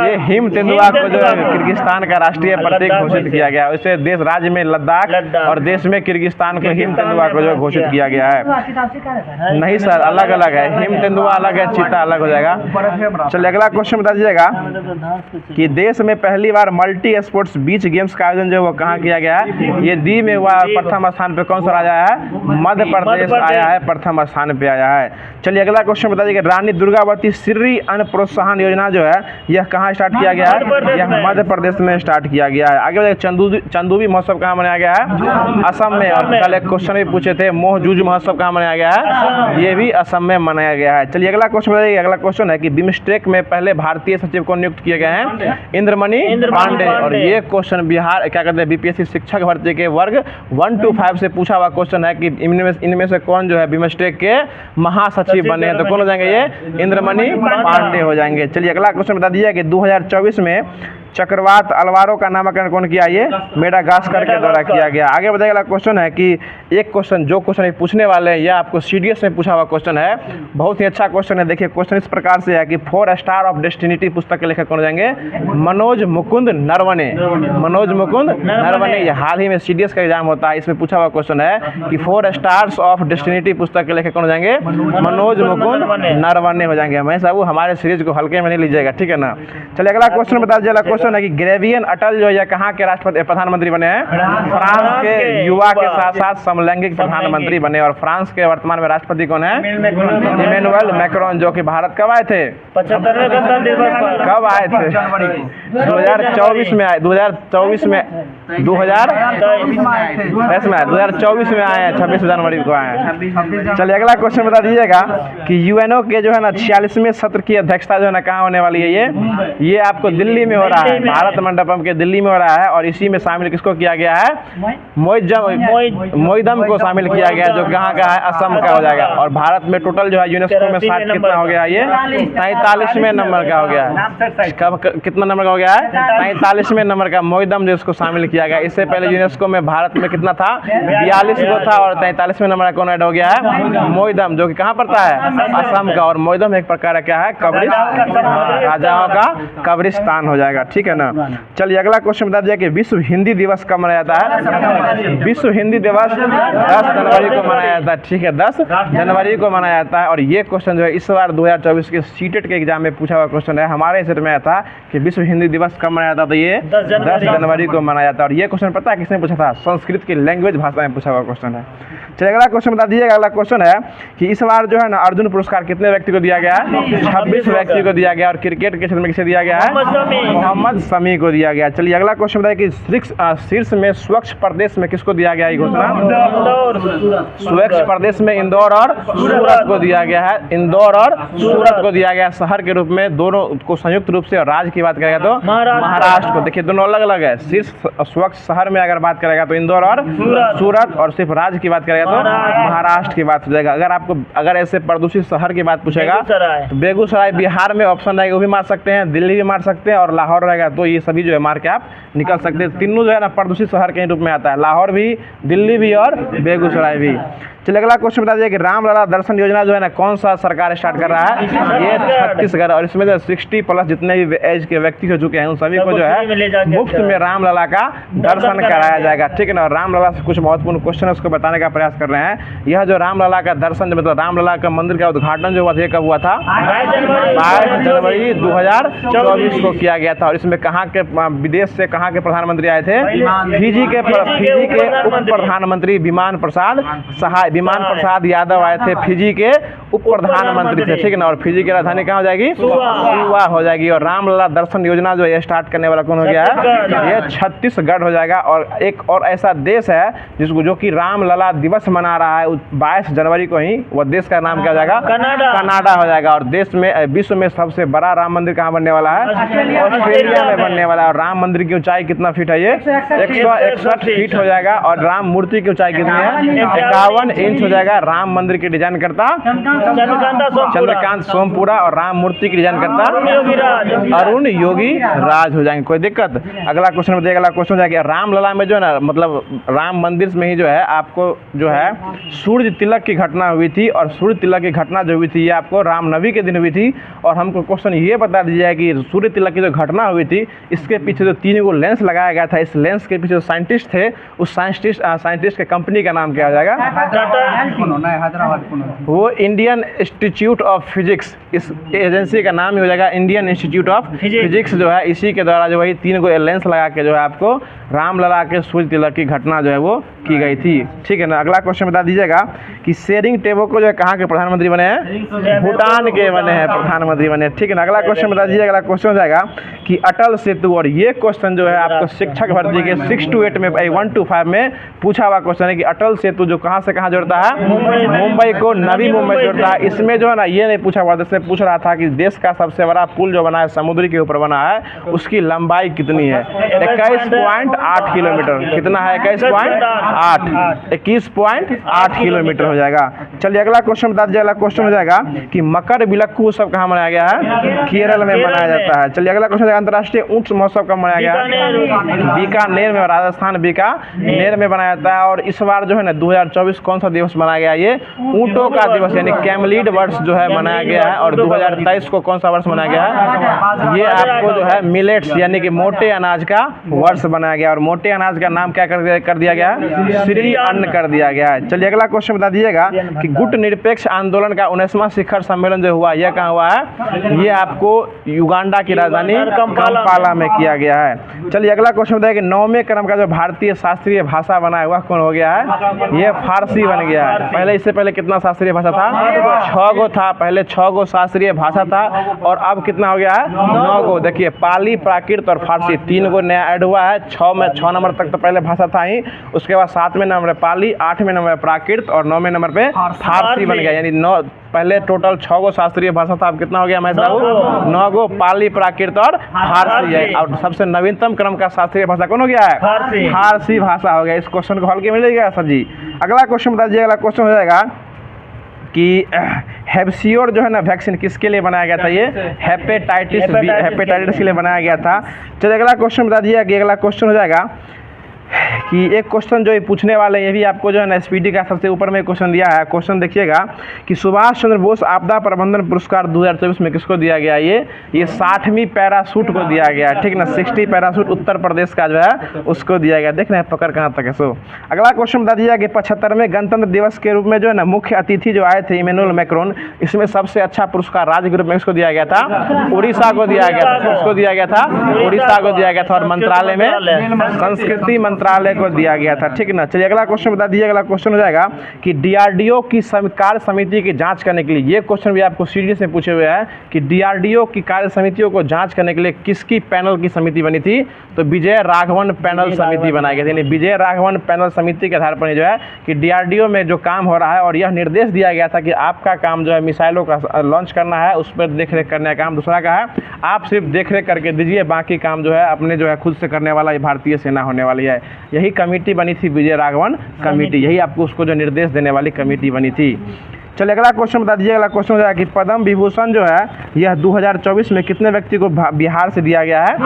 ये हिम तेंदुआ को जो है किर्गिस्तान का राष्ट्रीय प्रतीक घोषित किया गया है। वैसे देश राज्य में लद्दाख और देश में किर्गिस्तान को हिम तेंदुआ को जो घोषित किया गया है। नहीं सर, अलग अलग है। हिम तेंदुआ अलग है, चीता अलग हो जाएगा। चलिए, अगला क्वेश्चन बता दीजिएगा कि देश में पहली बार मल्टी स्पोर्ट्स बीच गेम्स का आयोजन जो वो कहाँ किया गया है? ये दी में हुआ। प्रथम स्थान पे कौन सा राज्य आया है? मध्य प्रदेश आया है, प्रथम स्थान पे आया है। चलिए, अगला क्वेश्चन बता दीजिए रानी दुर्गावती श्री अन्न प्रोत्साहन योजना जो है यह कहाँ स्टार्ट किया गया है? यह मध्य प्रदेश में स्टार्ट किया गया है। आगे चंदूबी महोत्सव कहाँ मनाया गया है? असम में। और कल एक क्वेश्चन भी पूछे थे, मोह जूझ महोत्सव कहाँ मनाया गया है? ये भी असम में मनाया गया है। चलिए, अगला क्वेश्चन बताइए। अगला क्वेश्चन है कि बिम्स्टेक में पहले भारतीय सचिव को नियुक्त किए गए हैं? इंद्रमणि पांडे। और ये क्वेश्चन बिहार क्या कहते हैं बीपीएससी शिक्षक भर्ती के वर्ग 1 to 5 से पूछा हुआ क्वेश्चन है कि इनमें से कौन जो है बिम्स्टेक के महासचिव बने हैं? तो कौन हो जाएंगे? ये इंद्रमणि पांडे हो जाएंगे। चलिए, अगला क्वेश्चन बता दीजिए कि 2024 में चक्रवात अल्वारो का नामकरण कौन किया? ये मेडागास्कर के द्वारा किया गया। आगे बताइए। अगला क्वेश्चन है कि एक क्वेश्चन जो क्वेश्चन पूछने वाले हैं यह आपको CDS में पूछा हुआ क्वेश्चन है। बहुत ही अच्छा क्वेश्चन है। देखिए, क्वेश्चन इस प्रकार से है कि 4 स्टार ऑफ डेस्टिनिटी पुस्तक के लेखक कौन हो जाएंगे? मनोज मुकुंद नरवणे। मनोज मुकुंद नरवणे। ये हाल ही में CDS का एग्जाम होता है, इसमें पूछा हुआ क्वेश्चन है कि 4 स्टार्स ऑफ डेस्टिनिटी पुस्तक के लेखक कौन हो जाएंगे? मनोज मुकुंद नरवणे हो जाएंगे। मैं साहब हमारे सीरीज को हल्के में नहीं लीजिएगा, ठीक है ना? चलिए, अगला क्वेश्चन बता दीजिए। क्वेश्चन है कि ग्रेवियन अटल जो है कहाँ के राष्ट्रपति प्रधानमंत्री बने हैं? फ्रांस के युवा के साथ साथ समलैंगिक प्रधानमंत्री बने। और फ्रांस के वर्तमान में राष्ट्रपति कौन है? इमैनुअल मैक्रोन, जो कि भारत कब आए थे? 75वें गणतंत्र दिवस पर। कब आए थे? 2024 में आए। 2024 में 2024 में आए हैं, 26 जनवरी को आए हैं। चलिए अगला क्वेश्चन बता दीजिएगा कि यूएनओ के जो है ना 46वें सत्र की अध्यक्षता जो है ना कहाँ होने वाली है? ये आपको दिल्ली में हो रहा है, भारत मंडपम के दिल्ली में हो रहा है। और इसी में शामिल किसको किया गया है? मोइदम को शामिल किया गया, जो कहाँ का है? असम का हो जाएगा। और भारत में टोटल जो है यूनेस्को में शायद कितना हो गया? ये 43वें नंबर का हो गया है। कब कितना नंबर का हो गया है? 43वें नंबर का मोइदम जो इसको शामिल किया गया। इससे पहले यूनेस्को में भारत में कितना था? 42 को था। और 43वें नंबर का कौन ऐड हो गया है? मोइदम, जो कि कहाँ पड़ता है? असम का। और मोइदम एक प्रकार का क्या है? राजाओं का कब्रिस्तान हो जाएगा। ठीक है ना। चलिए अगला क्वेश्चन बता दिया कि विश्व हिंदी दिवस कब मनाया जाता है? विश्व हिंदी दिवस 10 जनवरी को मनाया जाता है। ठीक है, 10 जनवरी को मनाया जाता है। और ये क्वेश्चन जो है इस बार 2024 के सीटेट के एग्जाम में पूछा हुआ क्वेश्चन है। हमारे सेट में आया था कि विश्व हिंदी दिवस कब मनाया जाता था? ये 10 जनवरी को मनाया जाता है। और ये क्वेश्चन पता है किसने पूछा था? संस्कृत की लैंग्वेज भाषा में पूछा हुआ क्वेश्चन है। चलिए अगला क्वेश्चन बता दीजिएगा। अगला क्वेश्चन है कि इस बार जो है ना अर्जुन पुरस्कार कितने व्यक्ति को दिया गया है? 26 व्यक्ति को दिया गया। और क्रिकेट के क्षेत्र में किसे दिया गया है? मोहम्मद शमी को दिया गया। चलिए अगला क्वेश्चन बताइए कि शीर्ष में स्वच्छ प्रदेश में किसको दिया गया? ये घोषणा स्वच्छ प्रदेश में इंदौर और सूरत को दिया गया है। इंदौर और सूरत को दिया गया शहर के रूप में, दोनों को संयुक्त रूप से। और राज्य की बात करेगा तो महाराष्ट्र को। देखिए दोनों अलग अलग है। शीर्ष स्वच्छ शहर में अगर बात करेगा तो इंदौर और सूरत, और सिर्फ राज्य की बात करेगा तो महाराष्ट्र की बात हो जाएगा। अगर ऐसे प्रदूषित शहर की बात पूछेगा तो बेगूसराय बिहार में ऑप्शन रहेगा, वो भी मार सकते हैं, दिल्ली भी मार सकते हैं, और लाहौर रहेगा तो ये सभी जो है मार के आप निकल सकते हैं। तीनों जो है ना प्रदूषित शहर के रूप में आता है, लाहौर भी, दिल्ली भी और बेगूसराय भी। चलिए अगला क्वेश्चन बता दीजिए कि रामलला दर्शन योजना जो है ना कौन सा सरकार स्टार्ट कर रहा है? ये छत्तीसगढ़। और इसमें जो 60+ जितने भी एज के व्यक्ति हो चुके हैं उन सभी को जो है मुफ्त में रामलला का दर्शन कराया जाएगा। ठीक है ना। और रामलला से कुछ महत्वपूर्ण क्वेश्चन उसको बताने का प्रयास कर रहे हैं। यह जो रामलला का दर्शन, मतलब रामलला का मंदिर का उद्घाटन जो हुआ था, कब हुआ था? 22 जनवरी 2024 को किया गया था। और इसमें कहाँ के विदेश से कहाँ के प्रधानमंत्री आए थे? फिजी के उप प्रधानमंत्री विमान प्रसाद यादव आए थे। फिजी के उप प्रधानमंत्री थे। ठीक है ना। और फिजी की राजधानी कहाँ हो जाएगी? सुवा हो जाएगी। और रामलला दर्शन योजना जो है स्टार्ट करने वाला कौन हो गया है? ये छत्तीसगढ़ हो जाएगा। और एक और ऐसा देश है जो कि रामलला दिवस मना रहा है 22 जनवरी को ही, वह देश का नाम क्या हो जाएगा? कनाडा हो जाएगा। और देश में विश्व में सबसे बड़ा राम मंदिर कहाँ बनने वाला है? ऑस्ट्रेलिया में बनने वाला है। और राम मंदिर की ऊंचाई कितना फीट है? ये 161 फीट हो जाएगा। और राम मूर्ति की ऊंचाई कितनी है? 51 इंच हो जाएगा। राम मंदिर की डिजाइन करता चंद्रकांत सोमपुरा। और राम मूर्ति की डिजाइन करता अरुण योगी राज हो जाएंगे। कोई दिक्कत? अगला क्वेश्चन बताइए। अगला क्वेश्चन हो जाएगा रामलला में जो है ना, मतलब राम मंदिर में ही जो है आपको जो है सूर्य तिलक की घटना हुई थी। और सूर्य तिलक की घटना जो हुई थी ये आपको रामनवमी के दिन हुई थी। और हमको क्वेश्चन ये बता दीजिए कि सूर्य तिलक की जो घटना हुई थी इसके पीछे जो 3 गो लेंस लगाया गया था, इस लेंस के पीछे जो साइंटिस्ट थे, उस साइंटिस्ट के कंपनी का नाम क्या हो जाएगा? वो इंडियन इंस्टीट्यूट ऑफ फिजिक्स, इस एजेंसी का नाम ही हो जाएगा इंडियन इंस्टीट्यूट ऑफ फिजिक्स जो है। इसी के द्वारा जो है 3 गो लेंस लगा के जो है आपको रामलला के सूर्य तिलक की घटना जो है वो की गई थी। ठीक है ना। अगला क्वेश्चन बता दीजिएगा कि शेरिंग टेबोको जो है कहाँ के प्रधानमंत्री बने हैं? भूटान के बने हैं प्रधानमंत्री बने। ठीक है ना। अगला क्वेश्चन बता दीजिए। अगला क्वेश्चन हो जाएगा कि अटल सेतु। और ये क्वेश्चन जो है आपको शिक्षक भर्ती के 6 to 8 में 1 to 5 में पूछा हुआ क्वेश्चन है कि अटल सेतु जो कहाँ से कहाँ जोड़ता है? मुंबई को नवी मुंबई जोड़ता है। इसमें जो है ना ये नहीं पूछा हुआ, जैसे पूछ रहा था कि देश का सबसे बड़ा पुल जो बना है समुद्र के ऊपर बना है उसकी लंबाई कितनी है? 21.8 किलोमीटर। कितना है? 21.8 किलोमीटर हो जाएगा। चलिए अगला क्वेश्चन बता दीजिए। अगला क्वेश्चन हो जाएगा कि मकर विलक्कू उत्सव कहाँ मनाया गया है? केरल में मनाया जाता है। चलिए अगला क्वेश्चन, अंतर्राष्ट्रीय ऊंट महोत्सव कब मनाया गया है? बीकानेर में, राजस्थान बीकानेर में बनाया जाता है। और इस बार जो है ना 2024 कौन सा सा दिवस मनाया गया? ये ऊँटों का दिवस यानी कैमलिड वर्ष जो है मनाया गया है। और 2023 को कौन सा वर्ष मनाया गया है? ये आपको जो है मिलेट्स यानी कि मोटे अनाज का वर्ष बनाया गया। और मोटे अनाज का नाम क्या कर दिया गया है? श्री अन्न कर दिया गया है। चलिए अगला क्वेश्चन बता दीजिएगा कि गुट निरपेक्ष आंदोलन का 19वां शिखर सम्मेलन जो हुआ यह कहाँ हुआ है? ये आपको युगांडा की राजधानी कंपाला में किया गया है। चलिए अगला क्वेश्चन बताइए कि 9वें क्रम का जो भारतीय शास्त्रीय भाषा बना हुआ कौन हो गया है? ये फारसी बन गया है। पहले इससे पहले कितना शास्त्रीय भाषा था? 6 गो था। पहले 6 गो शास्त्रीय भाषा था और अब कितना हो गया है? 9 गो। देखिए पाली, प्राकृत और फारसी 3 गो नया ऐड हुआ है। 6 नंबर तक तो पहले भाषा था ही, उसके बाद 7वें नंबर पे पाली, 8वें नंबर पे प्राकृत और 9वें नंबर पे फारसी बन गया। यानी 9 पहले टोटल 6 गो शास्त्रीय भाषा था, अब कितना हो गया महेश बाबू? 9 गो पाली, प्राकृत और फारसी है। और सबसे नवीनतम क्रम का शास्त्रीय भाषा कौन हो गया है? फारसी भाषा हो गया। इस क्वेश्चन को हल के मिलेगा सर जी। अगला क्वेश्चन बता दीजिए। अगला क्वेश्चन हो जाएगा कि हेप्सियोर जो है ना वैक्सीन किसके लिए बनाया गया था? ये हेपेटाइटिस बी, हेपेटाइटिस के लिए बनाया गया था। चलिए अगला क्वेश्चन बता दीजिए कि अगला क्वेश्चन हो जाएगा कि एक क्वेश्चन जो ये पूछने वाले हैं ये भी आपको जो है ना एसपीडी का सबसे ऊपर में क्वेश्चन दिया है। क्वेश्चन देखिएगा कि सुभाष चंद्र बोस आपदा प्रबंधन पुरस्कार 2024 में किसको दिया गया? ये 60वीं पैराशूट को दिया गया है, ठीक ना। 60 पैराशूट उत्तर प्रदेश का जो है उसको दिया गया। देख रहे हैं पकड़ कहाँ तक है। सो अगला क्वेश्चन बता दिया कि 75वें गणतंत्र दिवस के रूप में जो है ना मुख्य अतिथि जो आए थे इमैनुअल मैक्रोन, इसमें सबसे अच्छा पुरस्कार राज्य के रूप में किसको दिया गया था? उड़ीसा को दिया गया था। किसको दिया गया था? उड़ीसा को दिया गया था। और मंत्रालय में संस्कृति मंत्रालय को दिया गया था, ठीक ना। चलिए अगला क्वेश्चन बता दीजिए। अगला क्वेश्चन हो जाएगा कि डीआरडीओ की कार्य समिति की जांच करने के लिए, ये क्वेश्चन भी आपको सीरीज में पूछे हुए हैं कि डीआरडीओ की कार्य समितियों को जांच करने के लिए किसकी पैनल की समिति बनी थी? तो विजय राघवन पैनल समिति बनाई गई थी। यानी विजय राघवन पैनल समिति के आधार पर जो है कि डीआरडीओ में जो काम हो रहा है और यह निर्देश दिया गया था कि आपका काम जो है मिसाइलों का लॉन्च करना है, उस पर देखरेख करने का काम दूसरा का है, आप सिर्फ देखरेख करके दीजिए, बाकी काम जो है अपने जो है खुद से करने वाला ये भारतीय सेना होने वाली है। यही कमेटी बनी थी विजय राघवन कमेटी, यही आपको उसको जो निर्देश देने वाली कमेटी बनी थी। चलिए अगला क्वेश्चन बता दीजिए। अगला क्वेश्चन हो जाएगा कि पद्म विभूषण जो है यह 2024 में कितने व्यक्ति को बिहार से दिया गया है?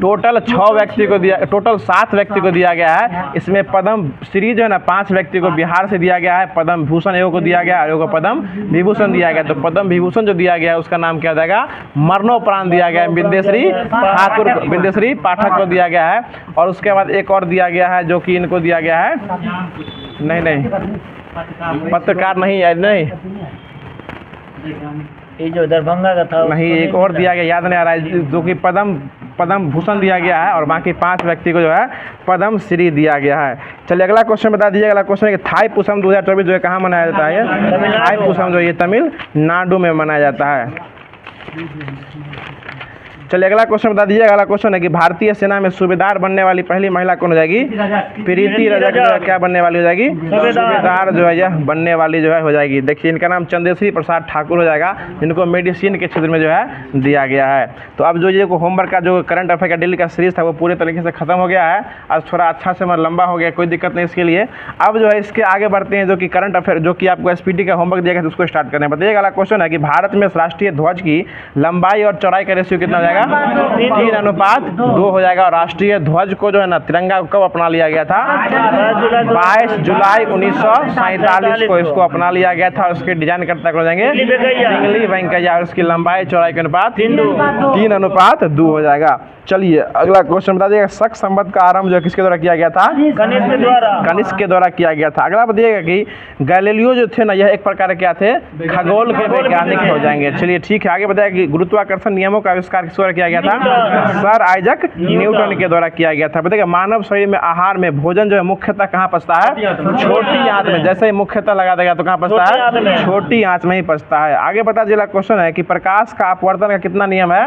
टोटल 6 व्यक्ति को दिया, टोटल 7 व्यक्ति को दिया गया है। इसमें पद्म श्री जो है ना 5 व्यक्ति को बिहार से दिया गया है। पद्म भूषण एगो को दिया गया है, एगो को पद्म विभूषण दिया गया। तो पद्म विभूषण जो दिया गया है उसका नाम क्या हो जाएगा? मरणोपरांत दिया गया है। विद्याश्री ठाकुर, विद्याश्री पाठक को दिया गया है। और उसके बाद एक और दिया गया है जो कि इनको दिया गया है, नहीं पत्रकार नहीं है, नहीं ये जो दरभंगा का था नहीं, एक और दिया गया याद नहीं आ रहा है, जो कि पद्म भूषण दिया गया है। और बाकी 5 व्यक्ति को जो है पद्म श्री दिया गया है। चलिए अगला क्वेश्चन बता दीजिए। अगला क्वेश्चन है कि थाई पुसम 2024 जो है कहाँ मनाया जाता है? थाई पुसम जो ये तमिलनाडु में मनाया जाता है। चलिए अगला क्वेश्चन बता दीजिए। अगला क्वेश्चन है कि भारतीय सेना में सूबेदार बनने वाली पहली महिला कौन हो जाएगी? प्रीति रजक जो है क्या बनने वाली हो जाएगी? सूबेदार जो है यह बनने वाली जो है हो जाएगी। देखिए इनका नाम चंद्रश्री प्रसाद ठाकुर हो जाएगा, जिनको मेडिसिन के क्षेत्र में जो है दिया गया है। तो अब जो ये होमवर्क का जो करंट अफेयर का डेली का सीरीज था वो पूरे तरीके से खत्म हो गया है। आज थोड़ा अच्छा से लंबा हो गया, कोई दिक्कत नहीं इसके लिए। अब जो है इसके आगे बढ़ते हैं, जो कि करंट अफेयर जो कि आपको एसपीटी का होमवर्क दिया गया उसको स्टार्ट करने बताइएगा। अगला क्वेश्चन है कि भारत में राष्ट्रीय ध्वज की लंबाई और चौड़ाई का रेशियो कितना हो जाएगा? 3:2 हो जाएगा। और राष्ट्रीय ध्वज को जो है ना तिरंगा को कब अपना लिया गया था? 22 जुलाई 1947 को इसको अपना लिया गया था। और उसके डिजाइन करता हो जाएंगे पिंगली वेंकैया। और उसकी लंबाई चौड़ाई के अनुपात 3:2 हो जाएगा। चलिए अगला क्वेश्चन बता दीजिएगा। शक संवत का आरंभ जो किसके द्वारा किया गया था? कनिष्क के द्वारा किया गया था। अगला बताइएगा कि गैलीलियो जो थे ना यह एक प्रकार क्या थे? खगोल के वैज्ञानिक हो जाएंगे। चलिए ठीक है, आगे बताइए कि गुरुत्वाकर्षण नियमों का आविष्कार किस द्वारा किया गया था? सर आइजक न्यूटन के द्वारा किया गया था। बताइए मानव शरीर में आहार में भोजन जो है मुख्यतः कहाँ पचता है? छोटी आंत में। जैसे ही मुख्यतः लगा देगा तो कहाँ पचता है? छोटी आंत में ही पचता है। आगे बता दीजिए क्वेश्चन है कि प्रकाश का अपवर्तन का कितना नियम है?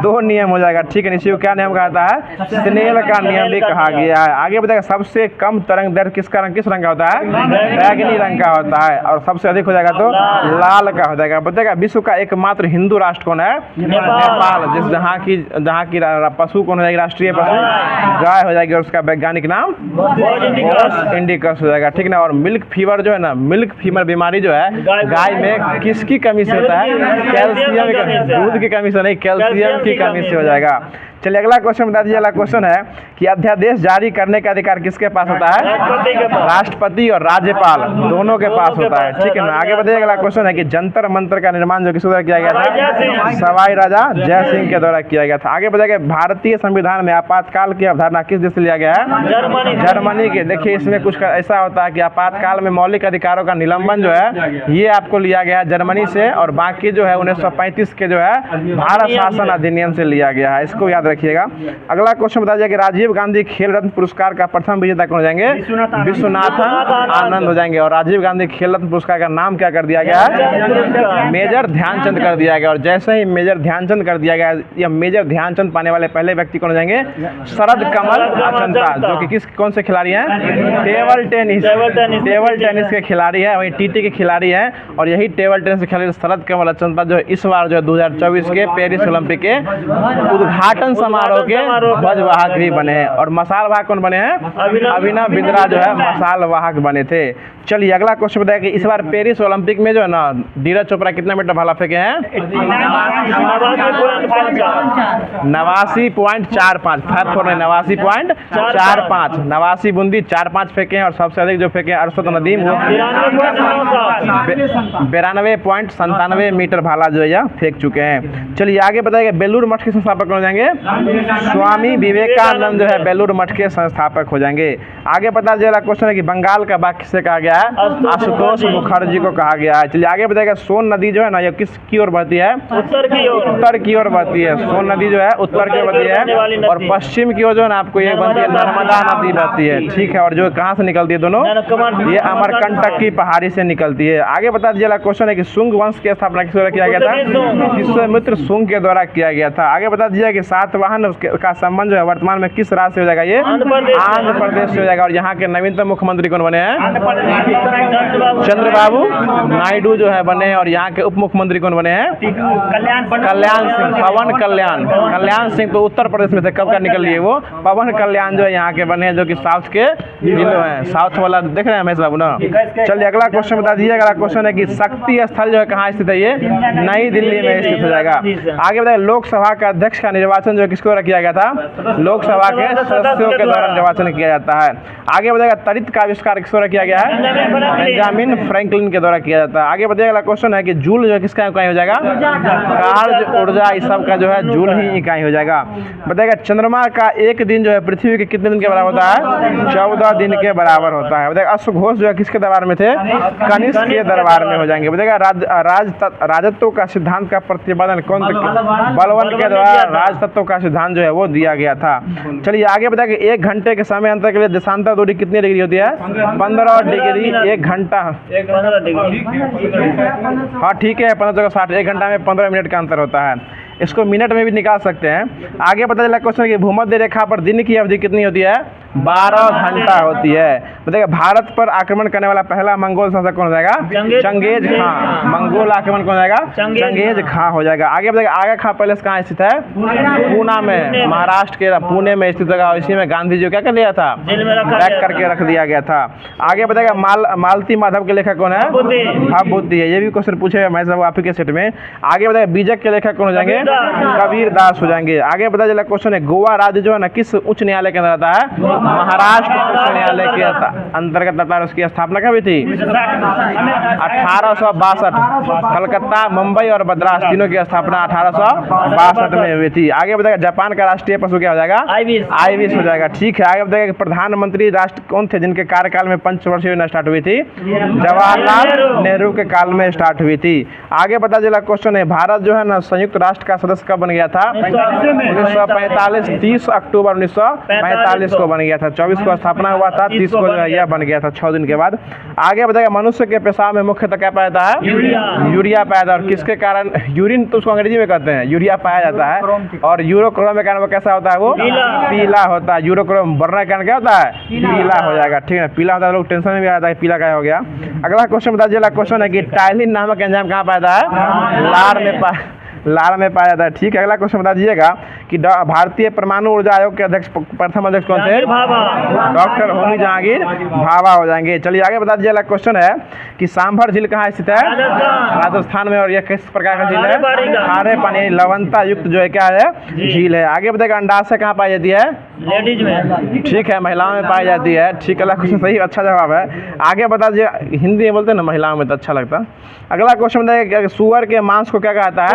2 नियम हो जाएगा। ठीक है, इसी को क्या नियम कहता है? स्नेल का नियम भी कहा गया है। आगे बताएगा सबसे कम तरंग दैर्घ्य किस रंग का होता है? बैगनी रंग का होता है। और सबसे अधिक हो जाएगा तो लाल का हो जाएगा। बताएगा विश्व का एकमात्र हिंदू राष्ट्र कौन है? नेपाल। जिस जहाँ की पशु कौन हो जाएगी? राष्ट्रीय पशु गाय हो जाएगी। और उसका वैज्ञानिक नाम इंडिकस हो जाएगा। ठीक ना। और मिल्क फीवर जो है ना, मिल्क फीवर बीमारी जो है गाय में किसकी कमी से होता है? कैल्शियम, दूध की कमी से नहीं, कैल्शियम की कमी से हो जाएगा। चलिए अगला क्वेश्चन बता दीजिए। अगला क्वेश्चन है कि अध्यादेश जारी करने का अधिकार किसके पास होता है? राष्ट्रपति के पास। राष्ट्रपति और राज्यपाल दोनों के पास होता है। ठीक है ना, आगे बढ़िए। अगला क्वेश्चन है कि जंतर मंतर का निर्माण जो किसके द्वारा किया गया था? सवाई राजा जय सिंह के द्वारा किया गया था। आगे बढ़िए, भारतीय संविधान में आपातकाल की अवधारणा किस देश से लिया गया है? जर्मनी के। देखिए इसमें कुछ ऐसा होता है कि आपातकाल में मौलिक अधिकारों का निलंबन जो है ये आपको लिया गया है जर्मनी से, और बाकी जो है 1935 के जो है भारत शासन अधिनियम से लिया गया है। इसको याद रखिएगा। अगला क्वेश्चन बताइए कि राजीव गांधी खेल रत्न पुरस्कार का प्रथम विजेता कौन हो जाएंगे? विश्वनाथन आनंद हो जाएंगे। और राजीव गांधी खेल रत्न पुरस्कार का नाम क्या कर दिया गया है? मेजर ध्यानचंद कर दिया गया। और जैसे ही मेजर ध्यानचंद कर दिया गया, या मेजर ध्यानचंद पाने वाले पहले व्यक्ति कौन हो जाएंगे? शरद कमल अचंता, जो कि कौन से खिलाड़ी हैं? टेबल टेनिस के खिलाड़ी है, वही टीटी के खिलाड़ी है। और यही टेबल टेनिस के खिलाड़ी शरद कमल अचंता जो इस बार जो 2024 के पेरिस ओलंपिक के उद्घाटन समारोह के ध्वजवाहक भी बने हैं। और मसाल वाहक कौन बने हैं? अभिनव बिंद्रा जो है मसाल वाहक बने थे। चलिए अगला क्वेश्चन बताया कि इस बार पेरिस ओलंपिक में जो है ना नीरज चोपड़ा कितना मीटर भाला फेंके हैं? 89.45। 89 बूंदी 4-5 फेंके हैं। और सबसे अधिक जो फेंके हैं अरशद नदीम, वो 92.97 मीटर भाला जो है फेंक चुके हैं। चलिए आगे बताइए, बेलूर मठ के संस्थापक कौन हो जाएंगे? स्वामी विवेकानंद जो है बेलूर मठ के संस्थापक हो जाएंगे। आगे पता चला क्वेश्चन है कि बंगाल का बाघ किसे कहा गया है? आशुतोष मुखर्जी को कहा गया है। चलिए आगे बताइएगा, सोन नदी जो है ना ये किस की ओर बहती है? उत्तर की ओर बहती है। सोन नदी जो है उत्तर की ओर बहती है। और पश्चिम की ओर जो है ना आपको ये बनती है नर्मदा नदी बहती है। ठीक है, और जो कहाँ से निकलती है दोनों? ये अमरकंटक की पहाड़ी से निकलती है। आगे बता दीजिएगा क्वेश्चन है कि शुंग वंश की स्थापना किस द्वारा किया गया था? विश्वामित्र शुंग के द्वारा किया गया था। आगे बता दीजिए कि सातवाहन का संबंध जो है वर्तमान में किस राज्य से हो जाएगा? ये आंध्र प्रदेश से हो जाएगा। और यहाँ के नवीनतम मुख्यमंत्री कौन बने हैं? चंद्रबाबू नायडू जो है बने। और यहाँ के उप मुख्यमंत्री कौन बने हैं? कल्याण सिंह, पवन कल्याण सिंह तो उत्तर प्रदेश में थे, कब का निकल लिए वो? पवन कल्याण जो है यहाँ के बने हैं, जो कि साउथ के जिलों हैं। साउथ वाला देख रहे हैं महेश बाबू ना। चलिए अगला क्वेश्चन बता दीजिए। अगला क्वेश्चन है कि शक्ति स्थल जो है कहाँ स्थित है? ये नई दिल्ली में स्थित हो जाएगा। आगे बताइए, लोकसभा का अध्यक्ष का निर्वाचन जो है किसके द्वारा किया गया था? लोकसभा के सदस्यों के द्वारा निर्वाचन किया जाता है। आगे बताइएगा, तड़ित का आविष्कार किस द्वारा किया गया है? बेंजामिन फ्रैंकलिन के द्वारा किया जाता है। आगे बताइएगा, अगला क्वेश्चन है कि जूल जो है किसका इकाई हो जाएगा? कार्य ऊर्जा इस सब का जो है जूल ही इकाई हो जाएगा। बताइएगा, चंद्रमा का एक दिन जो है पृथ्वी के कितने दिन के बराबर होता है? 14 दिन के बराबर होता है। बताइएगा, अश्वघोष जो है किसके दरबार में थे? कनिष्क के दरबार में हो जाएंगे। बताइएगा, राजतत्व का सिद्धांत का प्रतिपादन कौन? बलवन के द्वारा राजतत्व का सिद्धांत जो है वो दिया गया था। चलिए आगे बताइए कि 1 घंटे के समय अंतर के लिए देशांतर दूरी कितनी डिग्री होती है? 15 डिग्री 1 घंटा। 15 डिग्री। हाँ ठीक है, 15 जगह 60। 1 घंटा में 15 मिनट का अंतर होता है। इसको मिनट में भी निकाल सकते हैं। आगे पता चला क्वेश्चन कि भूमध्य रेखा पर दिन की अवधि कितनी होती है? 12 घंटा होती है। बताइए, भारत पर आक्रमण करने वाला पहला मंगोल शासक कौन हो जाएगा? चंगेज खां। मंगोल आक्रमण कौन हो जाएगा? चंगेज खां हो जाएगा। आगे बताइए, आगा खां पैलेस कहाँ स्थित है? पूना में, महाराष्ट्र के पुणे में स्थित होगा। इसी में गांधी जी क्या कर लिया था? पैक करके रख दिया गया था। आगे बताइएगा, मालती माधव के लेखक कौन है? भवभूति है। ये भी क्वेश्चन पूछे मैं सब आप ही के सेट में। आगे बताइए, बीजक के लेखक कौन हो जाएंगे? कबीर दास हो जाएंगे। आगे पता चला क्वेश्श्चन है, गोवा राज्य जो है ना किस उच्च न्यायालय के अंदर आता है? महाराष्ट्र उच्च न्यायालय के अंतर्गत आता है। उसकी स्थापना कब हुई थी? 1862। कलकत्ता, मुंबई और मद्रास तीनों की स्थापना 1862 में हुई थी। आगे बताएगा, जापान का राष्ट्रीय पशु क्या हो जाएगा? आइबिस हो जाएगा। ठीक है, आगे बताएगा, प्रधानमंत्री राष्ट्र कौन थे जिनके कार्यकाल में पंचवर्षीय योजना स्टार्ट हुई थी? जवाहरलाल नेहरू के काल में स्टार्ट हुई थी। आगे पता चला क्वेश्चन है, भारत जो है ना संयुक्त राष्ट्र का सदस्य कब बन गया था? 1945। 30 अक्टूबर 1945 को बन गया था। 24 को स्थापना हुआ था, 30 को जो है यह बन गया था 6 दिन के बाद। आगे बताएगा, मनुष्य के पेशाब में मुख्यतः क्या पाया जाता है? यूरिया पाया जाता है। और किसके कारण? यूरिन तो उसको अंग्रेजी में कहते हैं, यूरिया पाया जाता है। और यूरोक्रोम के कारण वो कैसा होता है? वो पीला होता है। यूरोक्रोम बढ़ने के कारण क्या होता है? पीला हो जाएगा। ठीक है, पीला होता है, लोग टेंशन में भी आता है पीला क्या हो गया। अगला क्वेश्चन बता दीजिए। क्वेश्चन है कि टाइलिन नामक एंजाइम कहाँ पाया जाता है? लार में पाया जाता है। ठीक है, अगला क्वेश्चन बता दीजिएगा कि भारतीय परमाणु ऊर्जा आयोग के अध्यक्ष प्रथम अध्यक्ष कौन थे? डॉक्टर होमी जहांगीर भाभा हो जाएंगे। चलिए आगे बता दीजिए। अगला क्वेश्चन है कि सांभर झील कहाँ स्थित है? राजस्थान में। और यह किस प्रकार का झील है? खारे पानी लवणता युक्त जो है क्या है? झील है। आगे बताइएगा अंडाशय कहाँ पाई जाती है? लेडीज में। ठीक है, महिलाओं में पाई जाती है। ठीक है, अगला क्वेश्चन सही, अच्छा जवाब है। आगे बता दीजिए, हिंदी में बोलते हैं ना महिलाओं में तो अच्छा लगता। अगला क्वेश्चन बताइए सुअर के मांस को क्या कहा जाता है?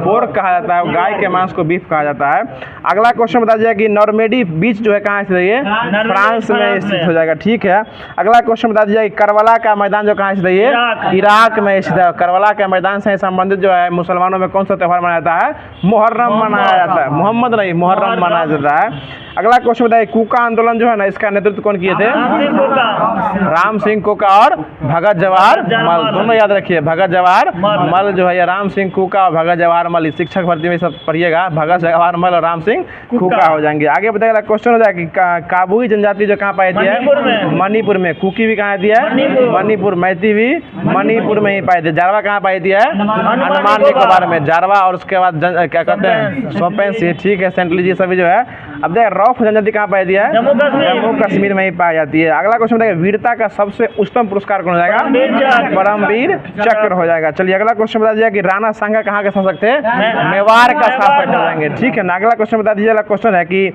पोर्क कहा जाता है। गाय के मांस को बीफ कहा जाता है। अगला क्वेश्चन बता दीजिए कि नॉर्मेडी बीच जो है कहाँ स्थित है? फ्रांस में स्थित हो जाएगा। ठीक है, अगला क्वेश्चन बता दीजिए करबला का मैदान जो कहाँ स्थित है? इराक में स्थित है। करबला के मैदान से संबंधित जो है मुसलमानों में कौन सा त्यौहार मनाया जाता है? मुहर्रम मनाया जाता है। मोहम्मद नहीं, मुहर्रम मनाया जाता है। अगला क्वेश्चन बताइए कूका आंदोलन जो है ना, इसका नेतृत्व कौन किए थे? राम सिंह कोका और भगत जवाहर मल। दोनों याद रखिए, भगत जवाहर मल जो है, राम सिंह कुका और भगत जवाहर मल। शिक्षक भर्ती में सब पढ़िएगा, भगत जवाहर मल और राम सिंह कुका हो जाएंगे। आगे बताइएगा क्वेश्चन हो जाएगा कि काबुई जनजाति जो कहाँ पाई जाती है? मणिपुर में। कुकी भी कहाँ दी है? मणिपुर। मैती भी मणिपुर में ही पाई थी। जारवा कहाँ पाई थी है? अंडमान निकोबार में। जारवा और उसके बाद क्या कहते हैं? सोपेंस। ठीक है, सेंट्रल सभी जो है। अब देखिए रॉफ जनजाति कहाँ पाई जाती है? जम्मू कश्मीर में ही पाई जाती है। अगला क्वेश्चन बताइए वीरता का सबसे उच्चतम पुरस्कार कौन हो जाएगा? परमवीर चक्र हो जाएगा। चलिए अगला क्वेश्चन बता दीजिए कि राणा सांगा कहाँ के शासक थे? मेवाड़ का शासक हो जाएंगे। ठीक है ना, अगला क्वेश्चन बता दीजिए। अगला क्वेश्चन है कि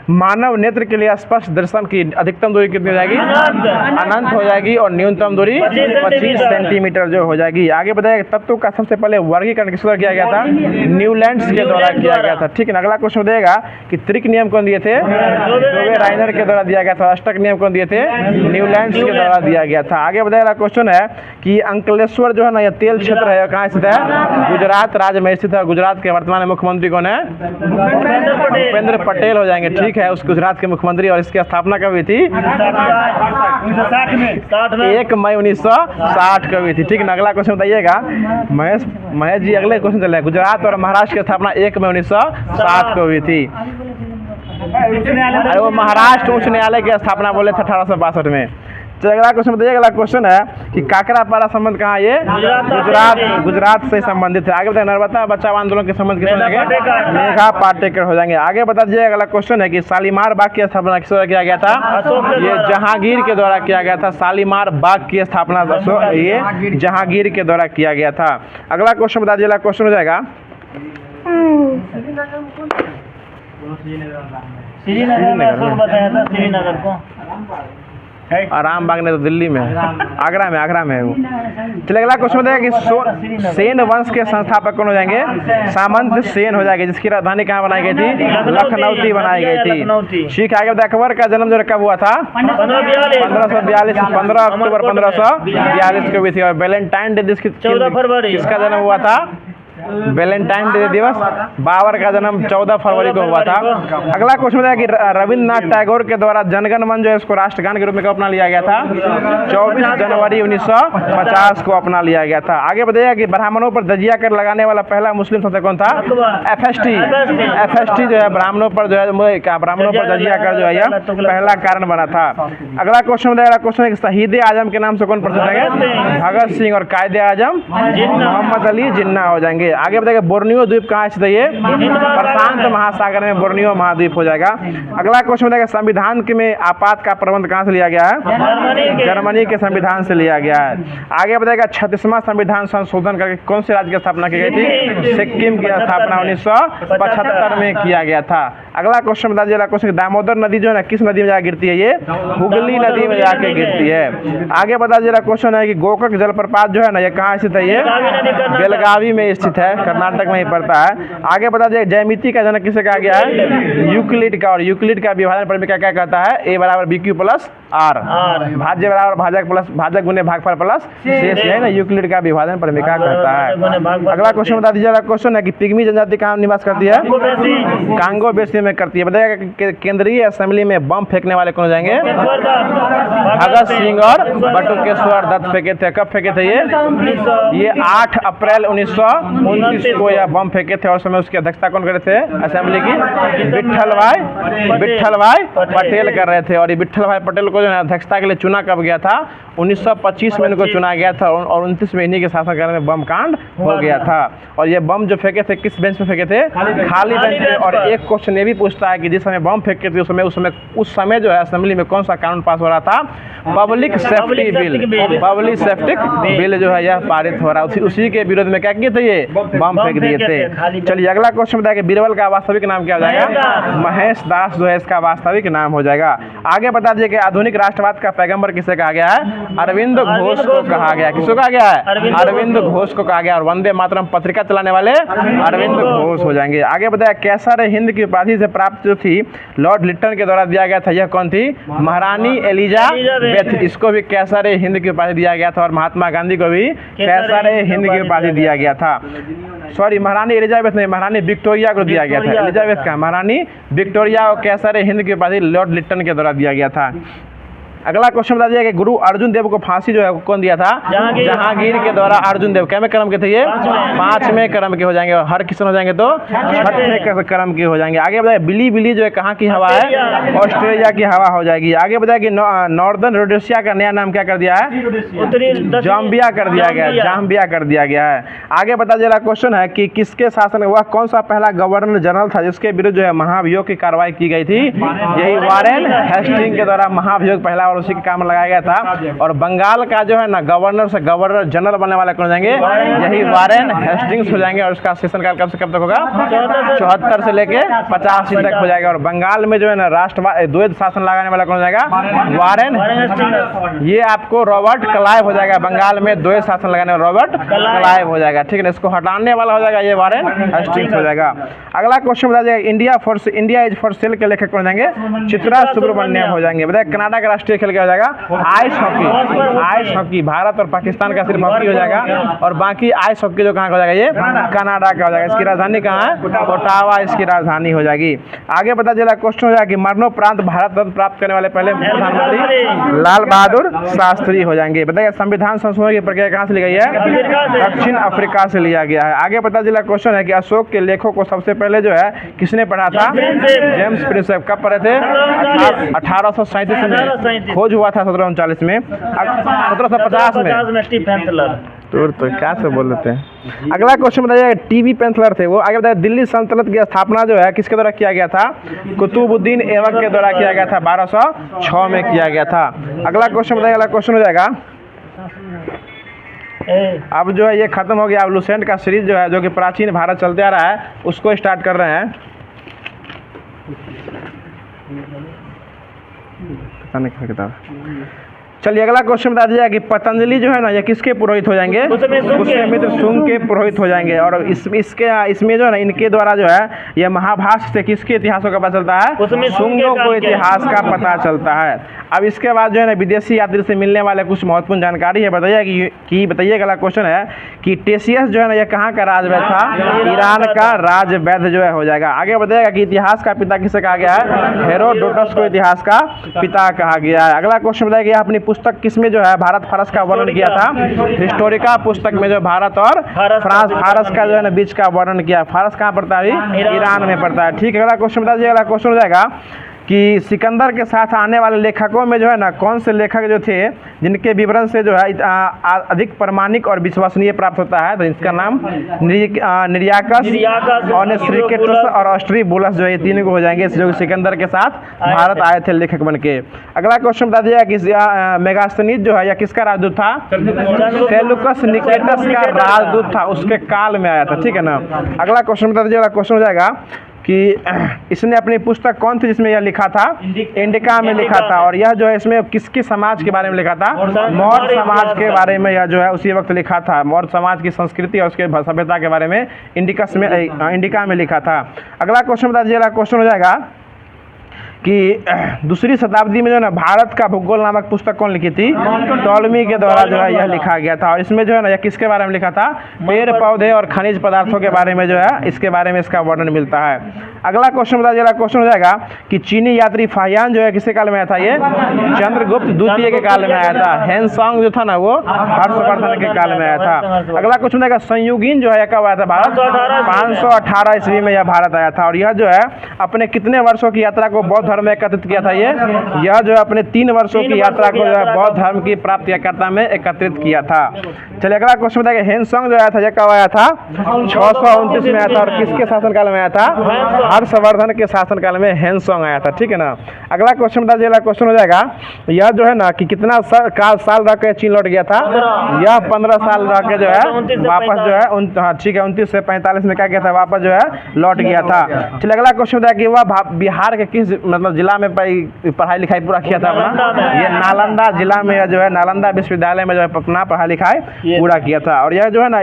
मानव नेत्र के लिए स्पष्ट दर्शन की अधिकतम दूरी कितनी हो जाएगी? अनंत हो जाएगी। और न्यूनतम दूरी 25 सेंटीमीटर जो हो जाएगी। आगे बताइए तत्व का सबसे पहले वर्गीकरण किस द्वारा किया गया था? न्यूलैंड्स के द्वारा किया गया था। ठीक है ना, अगला क्वेश्चन देगा कि त्रिक नियम कौन दिए थे? राइनर के द्वारा दिया गया था। अष्टक नियम कौन दिए थे? न्यूलैंड्स के द्वारा दिया गया था। आगे बताइए क्वेश्चन है कि अंकलेश्वर जो है ना, यह तेल क्षेत्र है, कहाँ स्थित है? गुजरात राज्य में स्थित है। गुजरात के वर्तमान मुख्यमंत्री कौन है? भूपेंद्र पटेल हो जाएंगे। ठीक है, उस गुजरात के मुख्यमंत्री। और इसकी स्थापना कब हुई थी? 1 मई 1960 को हुई थी। ठीक है ना, अगला क्वेश्चन बताइएगा महेश जी। अगले क्वेश्चन चले। गुजरात और महाराष्ट्र की स्थापना 1 मई 1960 को हुई थी। अरे वो महाराष्ट्र उच्च न्यायालय की स्थापना बोले थे 1862 में। चलिए अगला क्वेश्चन बताइए। अगला क्वेश्चन है कि काकरापारा संबंध कहाँ? ये गुजरात से संबंधित है। आगे बताइए नर्मदा बचाओ आंदोलन के संबंध किस हो जाएंगे? मेघा पाटेकर हो जाएंगे। आगे बता दीजिए। अगला क्वेश्चन है कि शालीमार बाग की स्थापना किस द्वारा किया गया था? ये जहांगीर के द्वारा किया गया था। शालीमार बाग की स्थापना ये जहांगीर के द्वारा किया गया था। अगला क्वेश्चन बता दीजिए। अगला क्वेश्चन हो जाएगा श्रीनगर को। आराम बाग ने तो दिल्ली में, आगरा में है वो। चलिए अगला क्वेश्चन बताइए कि सेन वंश के संस्थापक कौन हो जाएंगे? सामंत सेन हो जाएंगे, जिसकी राजधानी कहाँ बनाई गई थी? लखनऊ बनाई गई थी। ठीक है, आगे बताइए अकबर का जन्म जो कब हुआ था? 1542। 15 अक्टूबर 1542 को हुई थी। और वैलेंटाइन डे 14 फरवरी किसका जन्म हुआ था? वैलेंटाइन डे दिवस बाबर का जन्म 14 फरवरी को हुआ था। अगला क्वेश्चन बताया कि रविन्द्रनाथ टैगोर के द्वारा जनगण मन जो है इसको राष्ट्रगान के रूप में कब अपना लिया गया था? 24 जनवरी 1950 को अपना लिया गया था। आगे बताइए कि ब्राह्मणों पर दजिया कर लगाने वाला पहला मुस्लिम शासक कौन था? FST जो है ब्राह्मणों पर जो है ब्राह्मणों पर दजिया कर जो है यह पहला कारण बना था। अगला क्वेश्चन बताइए। क्वेश्चन है कि शहीद आजम के नाम से कौन प्रसिद्ध है? भगत सिंह। और कायदे आजम मोहम्मद अली जिन्ना हो जाएंगे। आगे बताइए बोर्नियो द्वीप कहाँ स्थित है? ये प्रशांत महासागर में बोर्नियो महाद्वीप हो जाएगा। अगला क्वेश्चन बताइए संविधान में आपात का प्रबंध कहाँ से लिया गया है? जर्मनी के संविधान से लिया गया है। आगे बताइएगा 36वां संविधान संशोधन करके कौन से राज्य की स्थापना की गई थी? सिक्किम की स्थापना 1975 में किया गया था। अगला क्वेश्चन बता दीजिए। क्वेश्चन दामोदर नदी जो है ना किस नदी में जाकर गिरती है? ये हुगली नदी में जाके गिरती है। आगे बता दीजिए। क्वेश्चन है कि गोकक जलप्रपात जो है ना ये कहाँ स्थित है? ये बेलगावी में स्थित है, कर्नाटक में ही पड़ता है। आगे बता दीजिए ज्यामिति का जनक किसे कहा गया है? यूक्लिड का। और यूक्लिड का विभाजन परिमेय क्या कहता है? A बराबर BQ प्लस R। भाज्य बराबर भाजक प्लस भाजक गुने भागफल प्लस शेष है ना, यूक्लिड का विभाजन परिमेय क्या कहता है। अगला क्वेश्चन बता दीजिए। क्वेश्चन है कि पिग्मी जनजाति कहाँ निवास करती है? कांगो बेसिन में करती है। बताइएगा केंद्रीय असेंबली में बम फेंकने वाले कौन हो जाएंगे? भगत सिंह और बटुकेश्वर दत्त फेंके थे। कब फेंके थे ये? 8 अप्रैल 1969 29 को यह बम फेंके थे और समय उसकी अध्यक्षता कौन करे थे असेंबली की? विट्ठल भाई पटेल कर रहे थे। और ये विट्ठल भाई पटेल को जो है अध्यक्षता के लिए चुना कब गया था? 1925 में इनको चुना गया था और 29 में इन्हीं के शासनकाल में बम कांड हो गया था। और ये बम जो फेंके थे किस बेंच पे फेंके थे? खाली बेंच पे। और एक क्वेश्चन ये भी पूछता है कि जिस समय बम फेंके थे उस समय जो है असेंबली में कौन सा कानून पास हो रहा था? Public safety bill. Public safety bill जो है यह पारित हो रहा है। उसी के विरोध में क्या किए थे? ये बम फेंक दिए थे। चलिए अगला क्वेश्चन बताया कि बीरबल का वास्तविक नाम क्या हो जाएगा? महेश दास जो है इसका वास्तविक नाम हो जाएगा। आगे बता दीजिए कि आधुनिक राष्ट्रवाद का पैगंबर किसे कहा गया है? अरविंद घोष को कहा गया। किसको कहा गया है? अरविंद घोष को कहा गया। और वंदे मातरम पत्रिका चलाने वाले अरविंद घोष हो जाएंगे। आगे बताया कैसर हिंद की उपाधि से प्राप्त जो थी लॉर्ड लिट्टन के द्वारा दिया गया था, यह कौन थी? महारानी एलिजाबेथ। इसको भी कैसर हिंद की उपाधि दिया गया था। और महात्मा गांधी को भी कैसर हिंद की उपाधि दिया गया था। सॉरी, महारानी एलिजाबेथ नहीं, महारानी विक्टोरिया को दिया गया था। एलिजाबेथ का महारानी विक्टोरिया और कैसर हिंद की उपाधि लॉर्ड लिट्टन के द्वारा दिया गया था। अगला क्वेश्चन बता दिया कि गुरु अर्जुन देव को फांसी जो है कौन दिया था? जहांगीर के द्वारा अर्जुन देव। कैमे क्रम के थे ये? 5वें क्रम के हो जाएंगे। और हर किसान हो जाएंगे तो 6वें क्रम के हो जाएंगे। आगे बताया बिली बिली जो है कहाँ की हवा है? ऑस्ट्रेलिया की हवा हो जाएगी। आगे बताया कि नॉर्दर्न रोडेशिया का नया नाम क्या कर दिया है? जाम्बिया कर दिया गया। जाम्बिया कर दिया गया है। आगे बता दिया क्वेश्चन है कि किसके शासन वह कौन सा पहला गवर्नर जनरल था जिसके विरुद्ध जो है महाभियोग की कार्रवाई की गई थी? यही वारेन हेस्टिंग के द्वारा महाभियोग पहला और उसी के काम लगाया गया था। और बंगाल का जो है ना गवर्नर से गवर्नर जनरल बनने वाले कौन हो जाएंगे? यही वारेन हेस्टिंग्स हो जाएंगे। और उसका शासनकाल कब से कब तक होगा? 74 से लेके 85 तक हो जाएगा। और बंगाल में जो है ना राष्ट्रवाद द्वैध शासन लगाने वाला कौन हो जाएगा? वारेन। ये आपको रॉबर्ट क्लाइव हो जाएगा। बंगाल में द्वैध शासन लगाने वाला रॉबर्ट क्लाइव हो जाएगा। ठीक है, इसको हटाने वाला हो जाएगा ये वारेन हेस्टिंग्स हो जाएगा। अगला क्वेश्चन बता जाएगा इंडिया इज फॉर सेल के लेखक कौन हो जाएंगे? चित्रा सुब्रमण्यम हो जाएंगे। बताए कनाडा का राष्ट्रीय खेल क्या हो जाएगा? Ice hockey. Ice hockey Bharat और पाकिस्तान का सिर्फ हॉकी हो जाएगा। और बाकी आइस हॉकी जो कहाँ का हो जाएगा? ये कनाडा का हो जाएगा। इसकी राजधानी कहाँ है? ओटावा इसकी राजधानी हो जाएगी। आगे पता चला क्वेश्चन हो जाएगा कि मरणोपरांत भारत रत्न प्राप्त करने वाले पहले प्रधानमंत्री लाल बहादुर शास्त्री हो जाएंगे। बताइए संविधान संशोधन की प्रक्रिया कहाँ से ली गई है? दक्षिण अफ्रीका से लिया गया है। आगे पता चला क्वेश्चन है कि अशोक के लेखों को सबसे पहले जो है किसने पढ़ा था? James Prinsep. कब पढ़े थे? 1837 में। खोज हुआ था 1739 में। 1750 में। तो क्या से बोल देते हैं। अगला क्वेश्चन बताइए टीवी पेंथलर थे वो। आगे बताइए दिल्ली सल्तनत की स्थापना जो है किसके द्वारा किया गया था? कुतुबुद्दीन ऐबक के द्वारा किया गया था। 1206 में किया गया था। अगला क्वेश्चन बताइए। अगला क्वेश्चन हो जाएगा अब जो है ये खत्म हो गया। अब लुसेंट का सीरीज जो है जो कि प्राचीन भारत चलते आ रहा है उसको स्टार्ट कर रहे हैं। पता नहीं क्या किताब। चलिए अगला क्वेश्चन बता दिया कि पतंजलि जो है ना ये किसके पुरोहित हो जाएंगे? पुष्यमित्र शुंग के पुरोहित हो जाएंगे। और इसमें जो है ना इनके द्वारा जो है ये महाभाष्य से किसके इतिहासों का पता चलता है? शुंगों को इतिहास का पता चलता है। अब इसके बाद जो है ना विदेशी यात्री से मिलने वाले कुछ महत्वपूर्ण जानकारी है। बताइए कि बताइए अगला क्वेश्चन है कि टेसियस जो है ना ये कहाँ का राजवैद्य था? ईरान का राजवैद्य जो है हो जाएगा। आगे बताइएगा कि इतिहास का पिता किसे कहा गया है? हेरोडोटस को इतिहास का पिता कहा गया है। अगला क्वेश्चन बताइए अपनी पुस्तक किसमें जो है भारत फारस का वर्णन किया था? हिस्टोरिका पुस्तक में जो भारत और फारस का जो है ना बीच का वर्णन किया। फारस कहाँ पड़ता है? ईरान में पड़ता है। ठीक है, अगला क्वेश्चन बता दीजिए। अगला क्वेश्चन हो जाएगा कि सिकंदर के साथ आने वाले लेखकों में जो है ना कौन से लेखक जो थे जिनके विवरण से जो है अधिक प्रमाणिक और विश्वसनीय प्राप्त होता है? तो इसका नाम निरियाकस और ऑस्ट्रीबुलस जो है तीनों को हो जाएंगे जो सिकंदर के साथ भारत आए थे लेखक बन के। अगला क्वेश्चन बता दिया कि मेगास्थनीज जो है या किसका राजदूत था? सेलुकस निकेटस का राजदूत था, उसके काल में आया था। ठीक है ना। अगला क्वेश्चन बता दीजिए। अगला क्वेश्चन हो जाएगा कि इसने अपनी पुस्तक कौन थी जिसमें यह लिखा था? इंडिका में लिखा था। और यह जो है इसमें किसके समाज के बारे में लिखा था? मौर्य समाज के बारे में यह जो है उसी वक्त लिखा था। मौर्य समाज की संस्कृति और उसके सभ्यता के बारे में इंडिका में लिखा था। अगला क्वेश्चन बता दीजिए। अगला क्वेश्चन हो जाएगा कि दूसरी शताब्दी में जो है ना भारत का भूगोल नामक पुस्तक कौन लिखी थी? टॉलमी के द्वारा जो है यह लिखा गया था। और इसमें जो है ना यह किसके बारे में लिखा था? पेड़ पौधे और खनिज पदार्थों के बारे में जो है इसके बारे में इसका वर्णन मिलता है। अगला क्वेश्चन बताइए, अगला क्वेश्चन हो जाएगा कि चीनी यात्री फाहियान जो है किसके काल में आया था? ये चंद्रगुप्त द्वितीय के काल में आया था। हेनसांग जो था ना वो हर्षवर्धन के काल में आया था। अगला क्वेश्चन बताएगा संयुगीन जो है कब आया था भारत? 518 ईस्वी में यह भारत आया था। और यह जो है अपने कितने वर्षों की यात्रा को बौद्ध धर्म में एकत्रित किया था? यह जो है अपने 3 वर्षों की यात्रा को जो है बौद्ध धर्म की प्राप्ति यात्रा में एकत्रित किया था। चलिए अगला क्वेश्चन बताइए, हेनसांग जो आया था यह कब आया था? 629 में आया था। और किसके शासनकाल में आया था? हर्षवर्धन के शासनकाल में हेनसांग आया था। ठीक है ना। अगला क्वेश्चन बताइए, अगला क्वेश्चन हो जाएगा यह जो है ना कि कितना साल रह के चीन लौट गया था? यह 15 साल रह के जो है वापस जो है ठीक है 29 से 45 में क्या किया था? वापस जो है लौट गया था। चलिए अगला क्वेश्चन बताया कि वह बिहार के किस मतलब जिला में पढ़ाई लिखाई पूरा किया था अपना? ये नालंदा जिला में जो है नालंदा विश्वविद्यालय में जो है अपना पढ़ाई लिखाई पूरा किया था। और यह जो है ना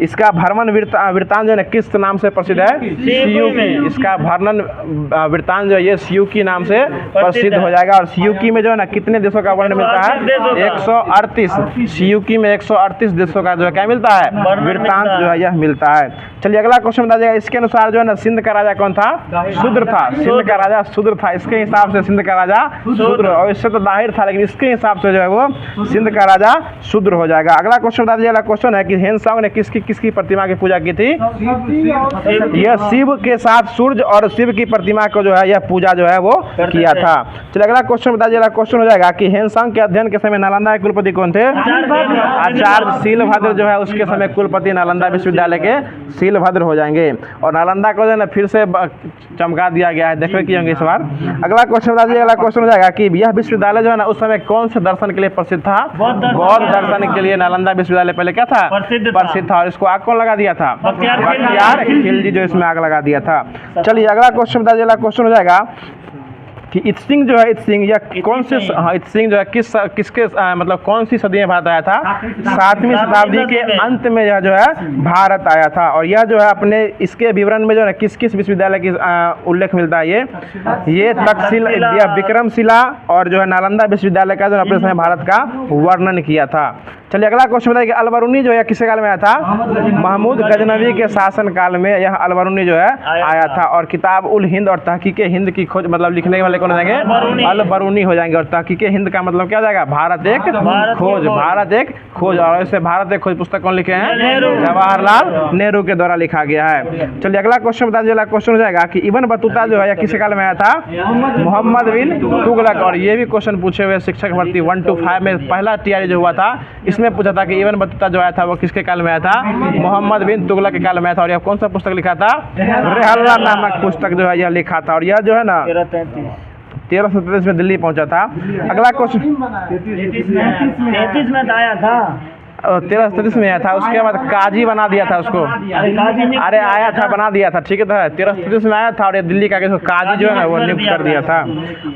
इसका भ्रमण वृत्तांत जो है किस नाम से प्रसिद्ध है? सियुकी। इसका भ्रमण वृत्तांत जो है ये सियुकी नाम से प्रसिद्ध हो जाएगा। और सियुकी में जो है ना कितने देशों का वर्णन मिलता है? 138। सियुकी में 138 देशों का जो है क्या मिलता है? वृत्तांत जो है यह मिलता है। चलिए अगला क्वेश्चन बता जाएगा, इसके अनुसार जो है ना सिंध का राजा कौन था? शूद्र था। सिंध का राजा शूद्र था। इसके हिसाब से सिंध का राजा शूद्र, और इससे तो जाहिर था लेकिन इसके हिसाब से जो है वो सिंध का राजा शूद्र हो जाएगा। अगला क्वेश्चन बता दीजिए, अगला क्वेश्चन है कि हेनसांग ने किसकी प्रतिमा की पूजा की थी? यह शिव के साथ सूर्य और शिव की प्रतिमा को जो है यह पूजा जो है वो किया था। चलिए अगला क्वेश्चन बता दीजिए, अगला क्वेश्चन हो जाएगा कि हेनसांग के अध्ययन के समय नालंदा के कुलपति कौन थे? आचार्य शीलभद्र जो है उसके समय कुलपति नालंदा विश्वविद्यालय के शीलभद्र हो जाएंगे। और नालंदा को जो है ना फिर से चमका दिया गया है, देखो कि होंगे इस बार। अगला क्वेश्चन बता दीजिए, अगला क्वेश्चन हो जाएगा कि यह विश्वविद्यालय जो है ना उस समय कौन से दर्शन के लिए प्रसिद्ध था? बौद्ध दर्शन के लिए नालंदा विश्वविद्यालय पहले क्या था? प्रसिद्ध था। और इसको आग कौन लगा दिया था? बख्तियार खिलजी जो इसमें आग लगा दिया था। चलिए अगला क्वेश्चन बता दीजिए, अगला क्वेश्चन हो जाएगा कि इत्सिंग जो है इत्सिंग या कौन से इत्सिंग जो है किसके मतलब कौन सी सदी में भारत आया था? 7वीं शताब्दी के अंत में यह जो है भारत आया था। और यह जो है अपने इसके विवरण में जो है किस विश्वविद्यालय की उल्लेख मिलता है? ये तक्षशिला या विक्रमशिला और जो है नालंदा विश्वविद्यालय का जो अपने समय भारत का वर्णन किया था। चलिए अगला क्वेश्चन बताइए कि अलबरूनी जो है किसके काल में आया था? महमूद गजनवी के शासन काल में यह अलबरूनी जो है आया था। और किताब उल हिंद और तहकीके हिंद की खोज मतलब लिखने वाले कौन हो जाएंगे? अलबरूनी हो जाएंगे। और तहकीके हिंद का मतलब क्या हो जाएगा? भारत एक खोज। भारत एक खोज। और ऐसे भारत एक खोज पुस्तक कौन लिखे हैं? जवाहरलाल नेहरू के द्वारा लिखा गया है। चलिए अगला क्वेश्चन बता दीजिए, अगला क्वेश्चन हो जाएगा कि इब्न बतूता जो है यह किस काल में आया था? मोहम्मद बिन तुगलक। और ये भी क्वेश्चन पूछे हुए शिक्षक भर्ती 1 to 5 में पहला तैयारी जो हुआ था इसमें पूछा था कि इब्न बतूता जो आया था वो किसके काल में आया था? मोहम्मद बिन तुगलक के काल में आया था। और यह कौन सा पुस्तक लिखा था? रेहल्ला नामक पुस्तक जो है यह लिखा था। और यह जो है ना 1333 में दिल्ली पहुंचा था। अगला क्वेश्चन 33 में आया था। 1333 में आया था। उसके बाद काजी बना दिया था उसको। अरे आया था बना दिया था, ठीक है। 1333 में आया था और ये दिल्ली का काजी जो है ना वो नियुक्त कर दिया था।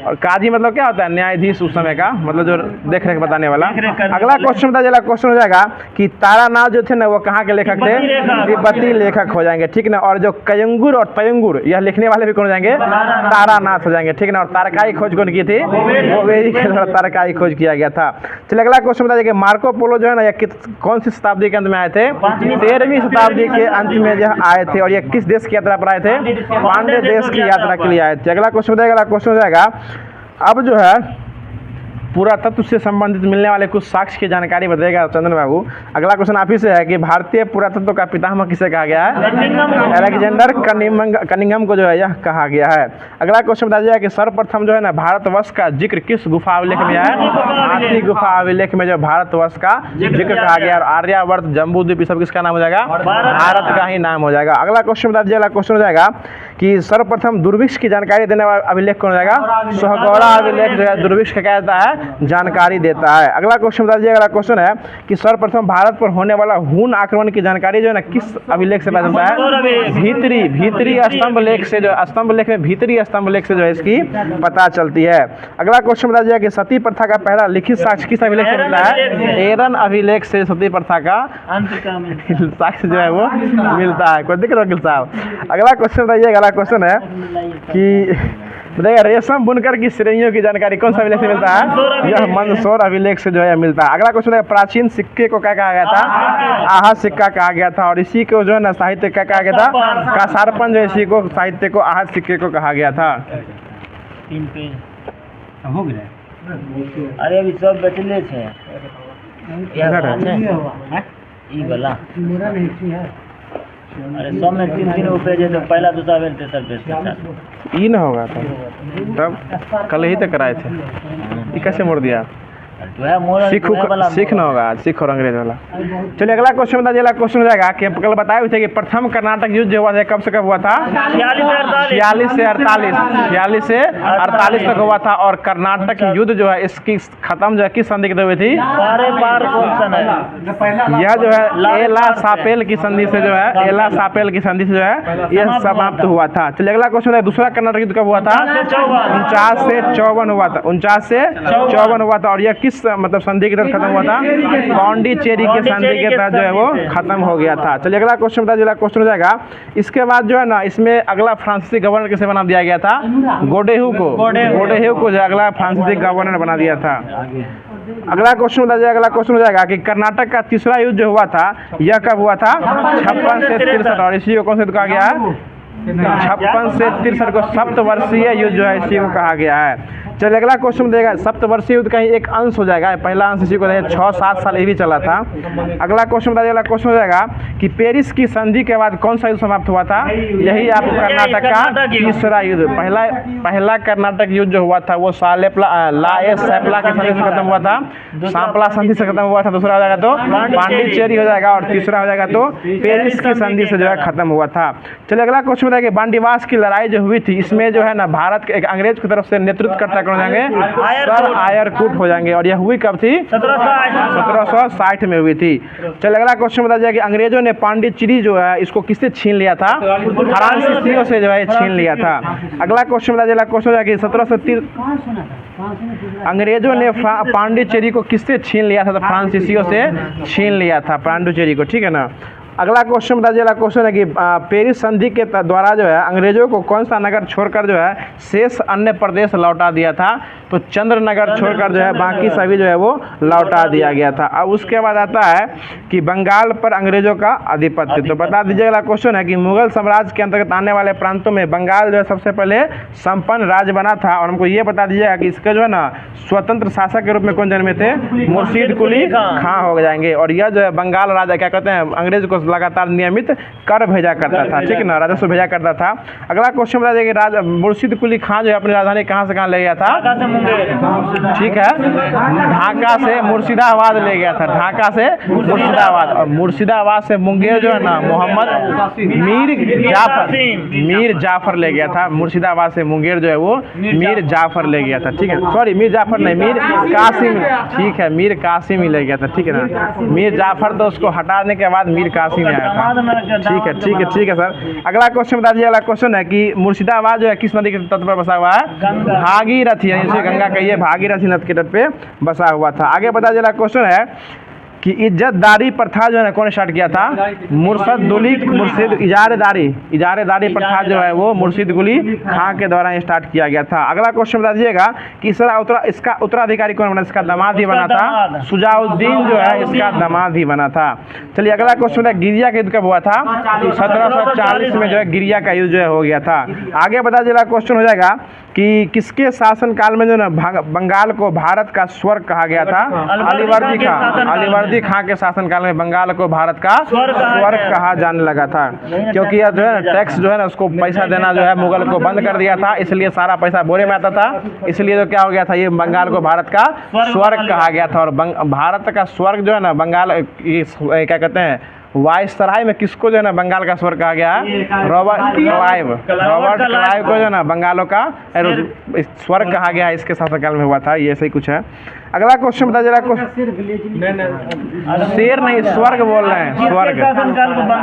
और काजी मतलब क्या होता है? न्यायाधीश उस समय का, मतलब जो देख रेख बताने वाला। अगला क्वेश्चन बता जाएगा, क्वेश्चन हो जाएगा कि तारानाथ जो थे ना वो कहाँ के लेखक थे? तिब्बती लेखक हो जाएंगे, ठीक ना। और जो कयंगुर और तयंगुर यह लिखने वाले भी कौन हो जाएंगे? तारानाथ हो जाएंगे, ठीक ना। और तारकाई खोज कौन की थी? ओबेरी के द्वारा तारकाई खोज किया गया था। चलिए अगला क्वेश्चन बता जाएगा मार्को पोलो जो है ना कौन सी शताब्दी के अंत में आए थे? 13वीं शताब्दी के अंत में जो आए थे। और ये किस देश की यात्रा पर आए थे? पांडे देश की यात्रा के लिए आए थे। अगला क्वेश्चन बताएगा, अगला क्वेश्चन हो जाएगा अब जो है पुरातत्व से संबंधित मिलने वाले कुछ साक्ष्य की जानकारी बताएगा चंदन बाबू। अगला क्वेश्चन आप ही से है कि भारतीय पुरातत्व का पितामह किसे कहा गया है? अलेक्जेंडर कनिंघम को जो है यह कहा गया है। अगला क्वेश्चन बता दीजिए कि सर्वप्रथम जो है ना भारतवर्ष का जिक्र किस गुफा अभिलेख में है? हाथी गुफा अभिलेख में जो भारतवर्ष का जिक्र कहा गया। और आर्यावर्त, जम्बूद्वीप सब किसका नाम हो जाएगा? भारत का ही नाम हो जाएगा। अगला क्वेश्चन बता दीजिए, अगला क्वेश्चन हो जाएगा कि सर्वप्रथम दुर्भिक्ष की जानकारी देने वाला अभिलेख कौन हो जाएगा? सोहगौड़ा अभिलेख जो है दुर्भिक्ष का क्या देता है? जानकारी देता है। अगला क्वेश्चन बता दीजिए, अगला क्वेश्चन है कि सर्वप्रथम भारत पर होने वाला हून आक्रमण की जानकारी जो है ना किस अभिलेख से पता चलता है? भीतरी स्तंभ लेख से, जो स्तंभ लेख में भीतरी स्तंभ लेख से जो है इसकी पता चलती है। अगला क्वेश्चन बता दीजिए कि सती प्रथा का पहला लिखित साक्ष्य किस अभिलेख से मिलता है? एरन अभिलेख से सती प्रथा का साक्ष्य जो है वो मिलता है। कोई दिक्कत वकील साहब? अगला क्वेश्चन बताइए, अगला क्वेश्चन है कि बताइए रेशम बुनकर की श्रेणियों की जानकारी कौन सा अभिलेख से मिलता है? यह मंदसौर अभिलेख से जो है मिलता है। अगला क्वेश्चन है, प्राचीन सिक्के को क्या कहा गया था? आहत सिक्का कहा गया था। और इसी को जो है ना साहित्य क्या कहा गया था? कासारपन जो है इसी को साहित्य को आहत सिक्के को कहा गया था। 3 पेज हो गया। अरे अभी सब बचले छे इधर है। ई वाला अरे सब में 3 गो पेज है तो पहला दूसरा बेल तेसर पेज ई ना होगा तब कल ही तक कराए थे, ये कैसे मोड़ दिया? सिख ना होगा, सिख और अंग्रेज वाला। चलिए अगला क्वेश्चन बताइए। अगला क्वेश्चन हो जाएगा कि कल बताए हुए थे कि प्रथम कर्नाटक युद्ध जो हुआ था कब से कब हुआ था? 46 से 48, 46 से 48 तक हुआ था। और कर्नाटक युद्ध जो है इसकी खत्म जो है किस संधि के हुई थी? यह जो है एला सापेल की संधि से जो है, एला सापेल की संधि से जो है यह समाप्त हुआ था। चलिए अगला क्वेश्चन है, दूसरा कर्नाटक युद्ध कब हुआ था? 49 से 54 हुआ था। 49 से 54 हुआ था। और यह किस मतलब संधि के तहत खत्म हुआ था? पौंडीचेरी के संधि के तहत जो है वो खत्म हो गया था। चलिए अगला क्वेश्चन बताइए। अगला क्वेश्चन हो जाएगा, इसके बाद जो है ना इसमें अगला फ्रांसीसी गवर्नर किसे बना दिया गया था? गोडेहू को। गोडेहू को जो अगला फ्रांसीसी गवर्नर बना दिया था। अगला क्वेश्चन बताइए। अगला क्वेश्चन हो जाएगा कि कर्नाटक का तीसरा युद्ध जो हुआ था यह कब हुआ था? 56 से 63। और इसी को कौन से कहा गया है? 56 से 63 को सप्तवर्षीय युद्ध जो है इसी को कहा गया है। चलिए अगला क्वेश्चन देगा, सप्तवर्षीय युद्ध का ही एक अंश हो जाएगा। पहला अंश इसी को 6-7 साल ये भी चला था। अगला क्वेश्चन बताइए। अगला क्वेश्चन हो जाएगा कि पेरिस की संधि के बाद कौन सा युद्ध समाप्त हुआ था? यही आप कर्नाटक का तीसरा युद्ध। पहला कर्नाटक युद्ध जो हुआ था वो लाए सैपला के संधि से खत्म हुआ था, सांपला संधि से खत्म हुआ था। दूसरा हो जाएगा तो पांडिचेरी हो जाएगा। और तीसरा हो जाएगा तो पेरिस की संधि से जो है खत्म हुआ था। चलिए अगला क्वेश्चन बताइए, बांडीवास की लड़ाई जो हुई थी इसमें जो है ना भारत के एक अंग्रेज की तरफ से नेतृत्व करता कौन हो जाएंगे? सर आयरकूट हो जाएंगे। और यह हुई कब थी? 1760 में हुई थी। चलिए अगला क्वेश्चन बता जाए कि अंग्रेजों ने पांडिचेरी जो है इसको किससे छीन लिया था? फ्रांसीसियों से जो है छीन लिया था। अगला क्वेश्चन बता जाए। क्वेश्चन हो जाएगा 1730 अंग्रेजों ने पांडिचेरी को किससे छीन लिया था? तो फ्रांसीसियों से छीन लिया था पांडिचेरी को, ठीक है ना। अगला क्वेश्चन बताइए। अगला क्वेश्चन है कि पेरिस संधि के द्वारा जो है अंग्रेजों को कौन सा नगर छोड़कर जो है शेष अन्य प्रदेश लौटा दिया था? तो चंद्रनगर छोड़कर जो है बाकी सभी जो है वो लौटा दिया गया था। अब उसके बाद आता है कि बंगाल पर अंग्रेजों का आधिपत्य। तो बता दीजिए। अगला क्वेश्चन है कि मुगल साम्राज्य के अंतर्गत आने वाले प्रांतों में बंगाल जो है सबसे पहले संपन्न राज्य बना था। और हमको ये बता दीजिएगा कि इसके जो है ना स्वतंत्र शासक के रूप में कौन जन्मे थे? मुर्शीद कुली खां हो जाएंगे। और यह जो है बंगाल राजा क्या कहते हैं, अंग्रेज को लगातार नियमित कर भेजा करता था, ठीक है ना, राजस्व भेजा करता था। अगला क्वेश्चन बता देंगे, मुर्शीद कुली खां जो है अपनी राजधानी कहाँ से कहाँ ले गया था? ठीक है, ढाका से मुर्शिदाबाद ले गया था। ढाका से मुर्शिदाबाद। और मुर्शिदाबाद से मुंगेर जो है ना मोहम्मद मीर जाफर ले गया था। मुर्शिदाबाद से मुंगेर जो है वो मीर जाफर ले गया था, ठीक है। सॉरी मीर जाफर नहीं, मीर कासिम, ठीक है, मीर कासिम ही ले गया था, ठीक है ना। मीर जाफर तो उसको हटाने के बाद मीर कासिम आया था, ठीक है, ठीक है, ठीक है सर। अगला क्वेश्चन बता दीजिए। अगला क्वेश्चन है कि मुर्शिदाबाद जो है किस नदी के तट पर बसा हुआ है? भागीरथी, यानी गंगा कहिए, भागीरथी नदी के तट पे बसा हुआ था। आगे बता दीजिए। क्वेश्चन है कि इज्जतदारी प्रथा जो है कौन स्टार्ट किया था? मुर्शद कुली मुर्शिद इजारेदारी प्रथा जो है वो मुर्शीद कुली खां के द्वारा स्टार्ट किया गया था। अगला क्वेश्चन बता दीजिएगा कि इसका उत्तराधिकारी कौन बना? इसका दामाद ही बना था। सुजाउद्दीन जो है इसका दामाद ही बना था। चलिए अगला क्वेश्चन है, गिरिया का युद्ध कब हुआ था? 1740 में जो है गिरिया का युद्ध जो है हो गया था। आगे बता दीजिएगा। क्वेश्चन हो जाएगा कि किसके शासनकाल में जो ना बंगाल को भारत का स्वर्ग कहा गया था? अलीवर्दी खां के शासनकाल में बंगाल को भारत का स्वर्ग कहा जाने लगा था। क्योंकि यह जो है ना टैक्स जो है ना उसको पैसा देना जो है मुगल को बंद कर दिया था, इसलिए सारा पैसा बोरे में आता था। इसलिए तो क्या हो गया था, ये बंगाल को भारत का स्वर्ग कहा गया था। और भारत का स्वर्ग जो है ना बंगाल क्या कहते हैं, वायसराय में किसको जो है ना बंगाल का स्वर्ग कहा गया है? रॉबर्ट क्लाइव को जो है ना बंगालों का स्वर्ग कहा गया है, इसके शासनकाल में हुआ था। ये ऐसे ही कुछ है। अगला क्वेश्चन बता जरा शेर नहीं, स्वर्ग बोल रहे हैं, स्वर्ग।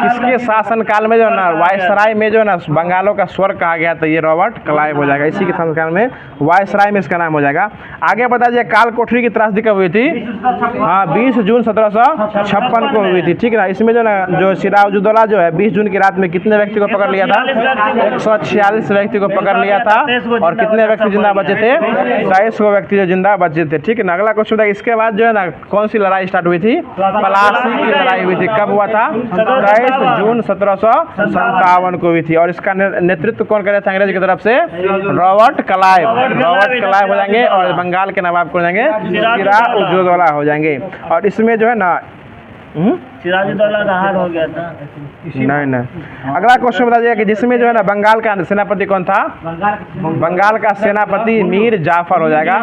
किसके शासन काल में जो है ना वायसराय में जो है ना बंगालों का स्वर्ग कहा गया था, ये रॉबर्ट क्लाइव हो जाएगा। इसी के शासन काल में वायसराय में इसका नाम हो जाएगा। आगे बता दीजिए काल कोठरी की त्रासदी कब हुई थी? हाँ, 20 जून 1756 को हुई थी, ठीक है ना। इसमें जो ना जो सिराजुद्दौला जो है 20 जून की रात में कितने व्यक्ति को पकड़ लिया था? 146 व्यक्ति को पकड़ लिया था। और कितने व्यक्ति जिंदा बचे थे? 23 को व्यक्ति जो जिंदा बचे थे, ठीक है ना। अगला क्वेश्चन था इसके बाद जो है ना कौन सी लड़ाई स्टार्ट हुई थी? पलासी की लड़ाई हुई थी। कब हुआ था? 23 जून 1757 को हुई थी। और इसका नेतृत्व कौन कर रहे थे अंग्रेज की तरफ से? Robert Clive. रॉबर्ट क्लाइव हो जाएंगे और बंगाल के नवाब कौन हो जाएंगे? सिराजुद्दौला हो जाएंगे। और इसमें जो है ना सिराजुद्दौला का हार हो गया था। नहीं। अगला क्वेश्चन बता दीजिए कि जिसमें जो है ना बंगाल का सेनापति कौन था? बंगाल का सेनापति मीर जाफर हो जाएगा।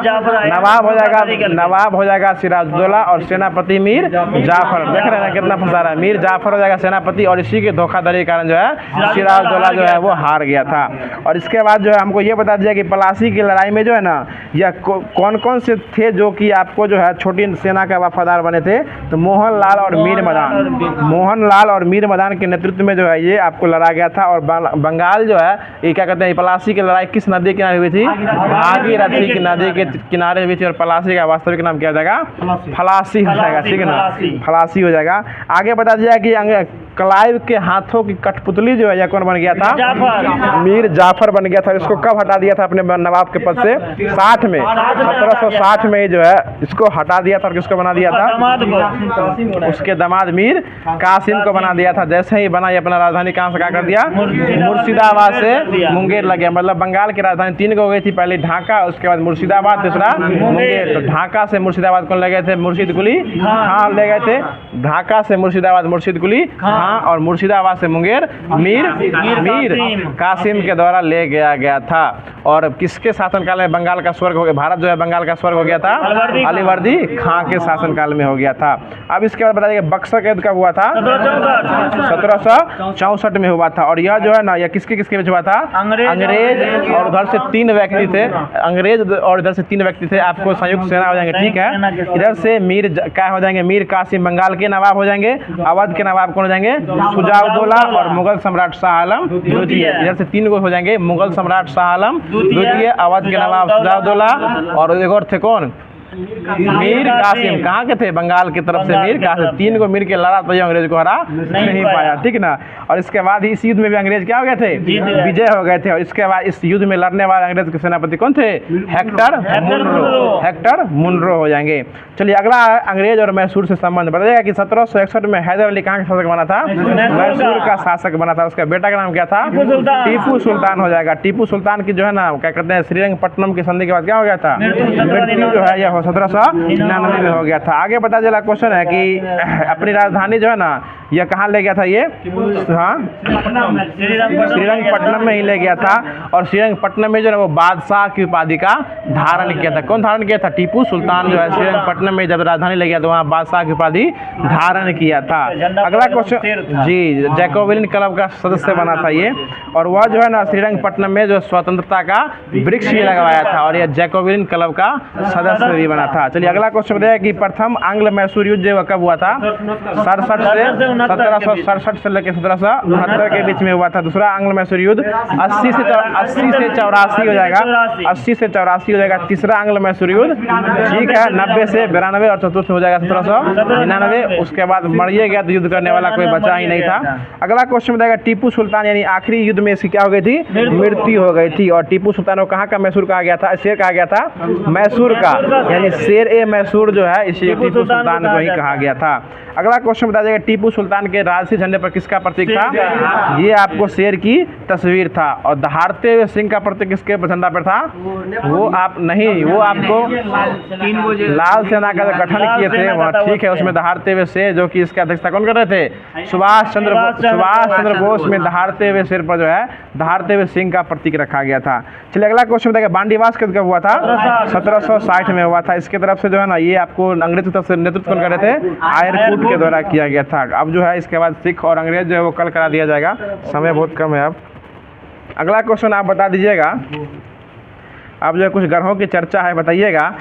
नवाब हो जाएगा सिराजुद्दौला और सेनापति मीर जाफर। देख रहे हैं कितना फंसा रहा है। मीर जाफर हो जाएगा सेनापति और इसी के धोखाधड़ी के कारण जो है सिराजुद्दौला जो है वो हार गया था। और इसके बाद जो है हमको ये बता दिया कि पलासी की लड़ाई में जो है ना यह कौन कौन से थे जो कि आपको जो है छोटी सेना का वफादार बने थे? तो मोहनलाल और मीर मदान। मोहनलाल और मीर मदान के नेतृत्व में जो है ये आपको लड़ा गया था। और बंगाल जो है ये क्या कहते हैं, पलासी की लड़ाई किस नदी के किनारे हुई थी? भागीरथी की नदी के किनारे हुई थी। और पलासी का वास्तविक नाम क्या हो जाएगा? फलासी हो जाएगा, ठीक है ना, फलासी हो जाएगा। आगे बता दिया कि क्लाइव के हाथों की कठपुतली जो है यह कौन बन गया था? मीर जाफर बन गया था। इसको कब हटा दिया था अपने नवाब के पद से? 60 में, 1760 में जो है इसको हटा दिया था। और किसको बना दिया था? उसके दामाद मीर कासिम को बना दिया था। जैसे ही बना ये अपना राजधानी कहाँ से क्या कर दिया? मुर्शिदाबाद से मुंगेर लग गया। मतलब बंगाल की राजधानी 3 को हो गई थी, पहले ढाका, उसके बाद मुर्शिदाबाद, तीसरा मुंगेर। तो ढाका से मुर्शिदाबाद कौन ले गए थे? मुर्शिद कुली खां ले गए थे। ढाका से मुर्शिदाबाद मुर्शिद कुली खां और मुर्शिदाबाद से मुंगेर मीर कासिम के द्वारा ले गया था। और किसके शासनकाल में बंगाल का स्वर्ग हो गया? भारत जो है बंगाल का स्वर्ग हो गया था अलीवर्दी खां के शासनकाल में हो गया था। अब इसके बाद बताइए बक्सर का युद्ध कब हुआ था? 1764 में हुआ था। और यह जो है ना यह किसके बीच हुआ था? अंग्रेज और उधर से 3 व्यक्ति थे। अंग्रेज और इधर से 3 व्यक्ति थे। आपको संयुक्त सेना हो जाएंगे, ठीक है। इधर से मीर क्या हो जाएंगे? मीर कासिम बंगाल के नवाब हो जाएंगे। अवध के नवाब कौन हो जाएंगे? शुजाउद्दौला और मुगल सम्राट शाह आलम द्वितीय। इधर से 3 को हो जाएंगे, मुगल सम्राट शाह आलम द्वितीय, अवध के नवाब शुजाउद्दौला और एक और थे कौन? मीर कासिम। कहाँ के थे? बंगाल की तरफ से मीर कासिम। 3 को मिल के लड़ा तो अंग्रेज को हरा नहीं पाया, ठीक ना। और इसके बाद इस युद्ध में भी अंग्रेज क्या हो गए थे? विजय हो गए थे। और इसके बाद इस युद्ध में लड़ने वाले अंग्रेज के सेनापति कौन थे? हेक्टर मुनरो हो जाएंगे। चलिए अगला अंग्रेज और मैसूर से संबंध बताइएगा कि 1761 में हैदर अली कहाँ का शासक बना था? मैसूर का शासक बना था। उसका बेटा का नाम क्या था? टीपू सुल्तान हो जाएगा। टीपू सुल्तान की जो है ना क्या कहते हैं श्रीरंगपट्टनम की संधि के बाद क्या हो गया था? मृत्यु जो है यह 1799 में हो गया था। आगे पता चला क्वेश्चन है कि अपनी राजधानी जो है ना यह कहाँ ले गया था? ये हाँ श्रीरंगपट्टनम में ही ले गया था। और श्रीरंगपट्टनम में जो है वो बादशाह की उपाधि का धारण किया था। कौन धारण किया था? टीपू सुल्तान जो है श्रीरंगपट्टनम में जब राजधानी ले गया तो वहाँ बादशाह की उपाधि धारण किया था। अगला क्वेश्चन जी जैकोबिन क्लब का सदस्य बना था ये। और वह जो है ना श्रीरंगपट्टनम में जो स्वतंत्रता का वृक्ष भी लगवाया था। और यह जैकोबिन क्लब का सदस्य भी बना था। चलिए अगला क्वेश्चन बताइए कि प्रथम आंग्ल मैसूर युद्ध जो कब हुआ था? 1767 से लेकर 1769 के बीच में हुआ था। दूसरा आंग्ल मैसूर युद्ध 80 से 84 हो जाएगा। 80 से 84 हो जाएगा तीसरा आंग्ल मैसूर युद्ध, ठीक है। 90 से 92 और चतुर्थ हो जाएगा 1799। उसके बाद मरिए गया तो युद्ध करने वाला कोई बचा ही नहीं था। अगला क्वेश्चन बताएगा टीपू सुल्तान यानी आखिरी युद्ध में इसकी क्या हो गई थी? मृत्यु हो गई थी। और टीपू सुल्तान को कहाँ का मैसूर कहा गया था? शेर कहा गया था मैसूर का, यानी शेर ए मैसूर जो है इसे टीपू सुल्तान को ही कहा गया था। अगला क्वेश्चन बता देगा टीपू सुल्तान के राजसी झंडे पर किसका प्रतीक था? ये आपको शेर की तस्वीर था। और दहाड़ते हुए सिंह का प्रतीक किसके झंडा पर था? वो आप नहीं, वो आपको लाल सेना का जो गठन किए थे वह, ठीक है। उसमें दहाड़ते हुए शेर जो कि इसकी अध्यक्षता कौन कर रहे थे? सुभाष चंद्र बोस में दहाड़ते हुए शेर पर जो है दहाड़ते हुए सिंह का प्रतीक रखा गया था। चलिए अगला क्वेश्चन बताएगा बांडीवास कब हुआ था? 1760 में हुआ था। इसके तरफ से जो है ना ये आपको अंग्रेज की तरफ से नेतृत्व कौन कर रहे थे? आयरकूट के द्वारा किया गया था। अब जो है इसके बाद सिख और अंग्रेज जो है वो कल करा दिया जाएगा, समय बहुत कम है अब। अगला क्वेश्चन आप बता दीजिएगा। अब जो है कुछ ग्रहों की चर्चा है, बताइएगा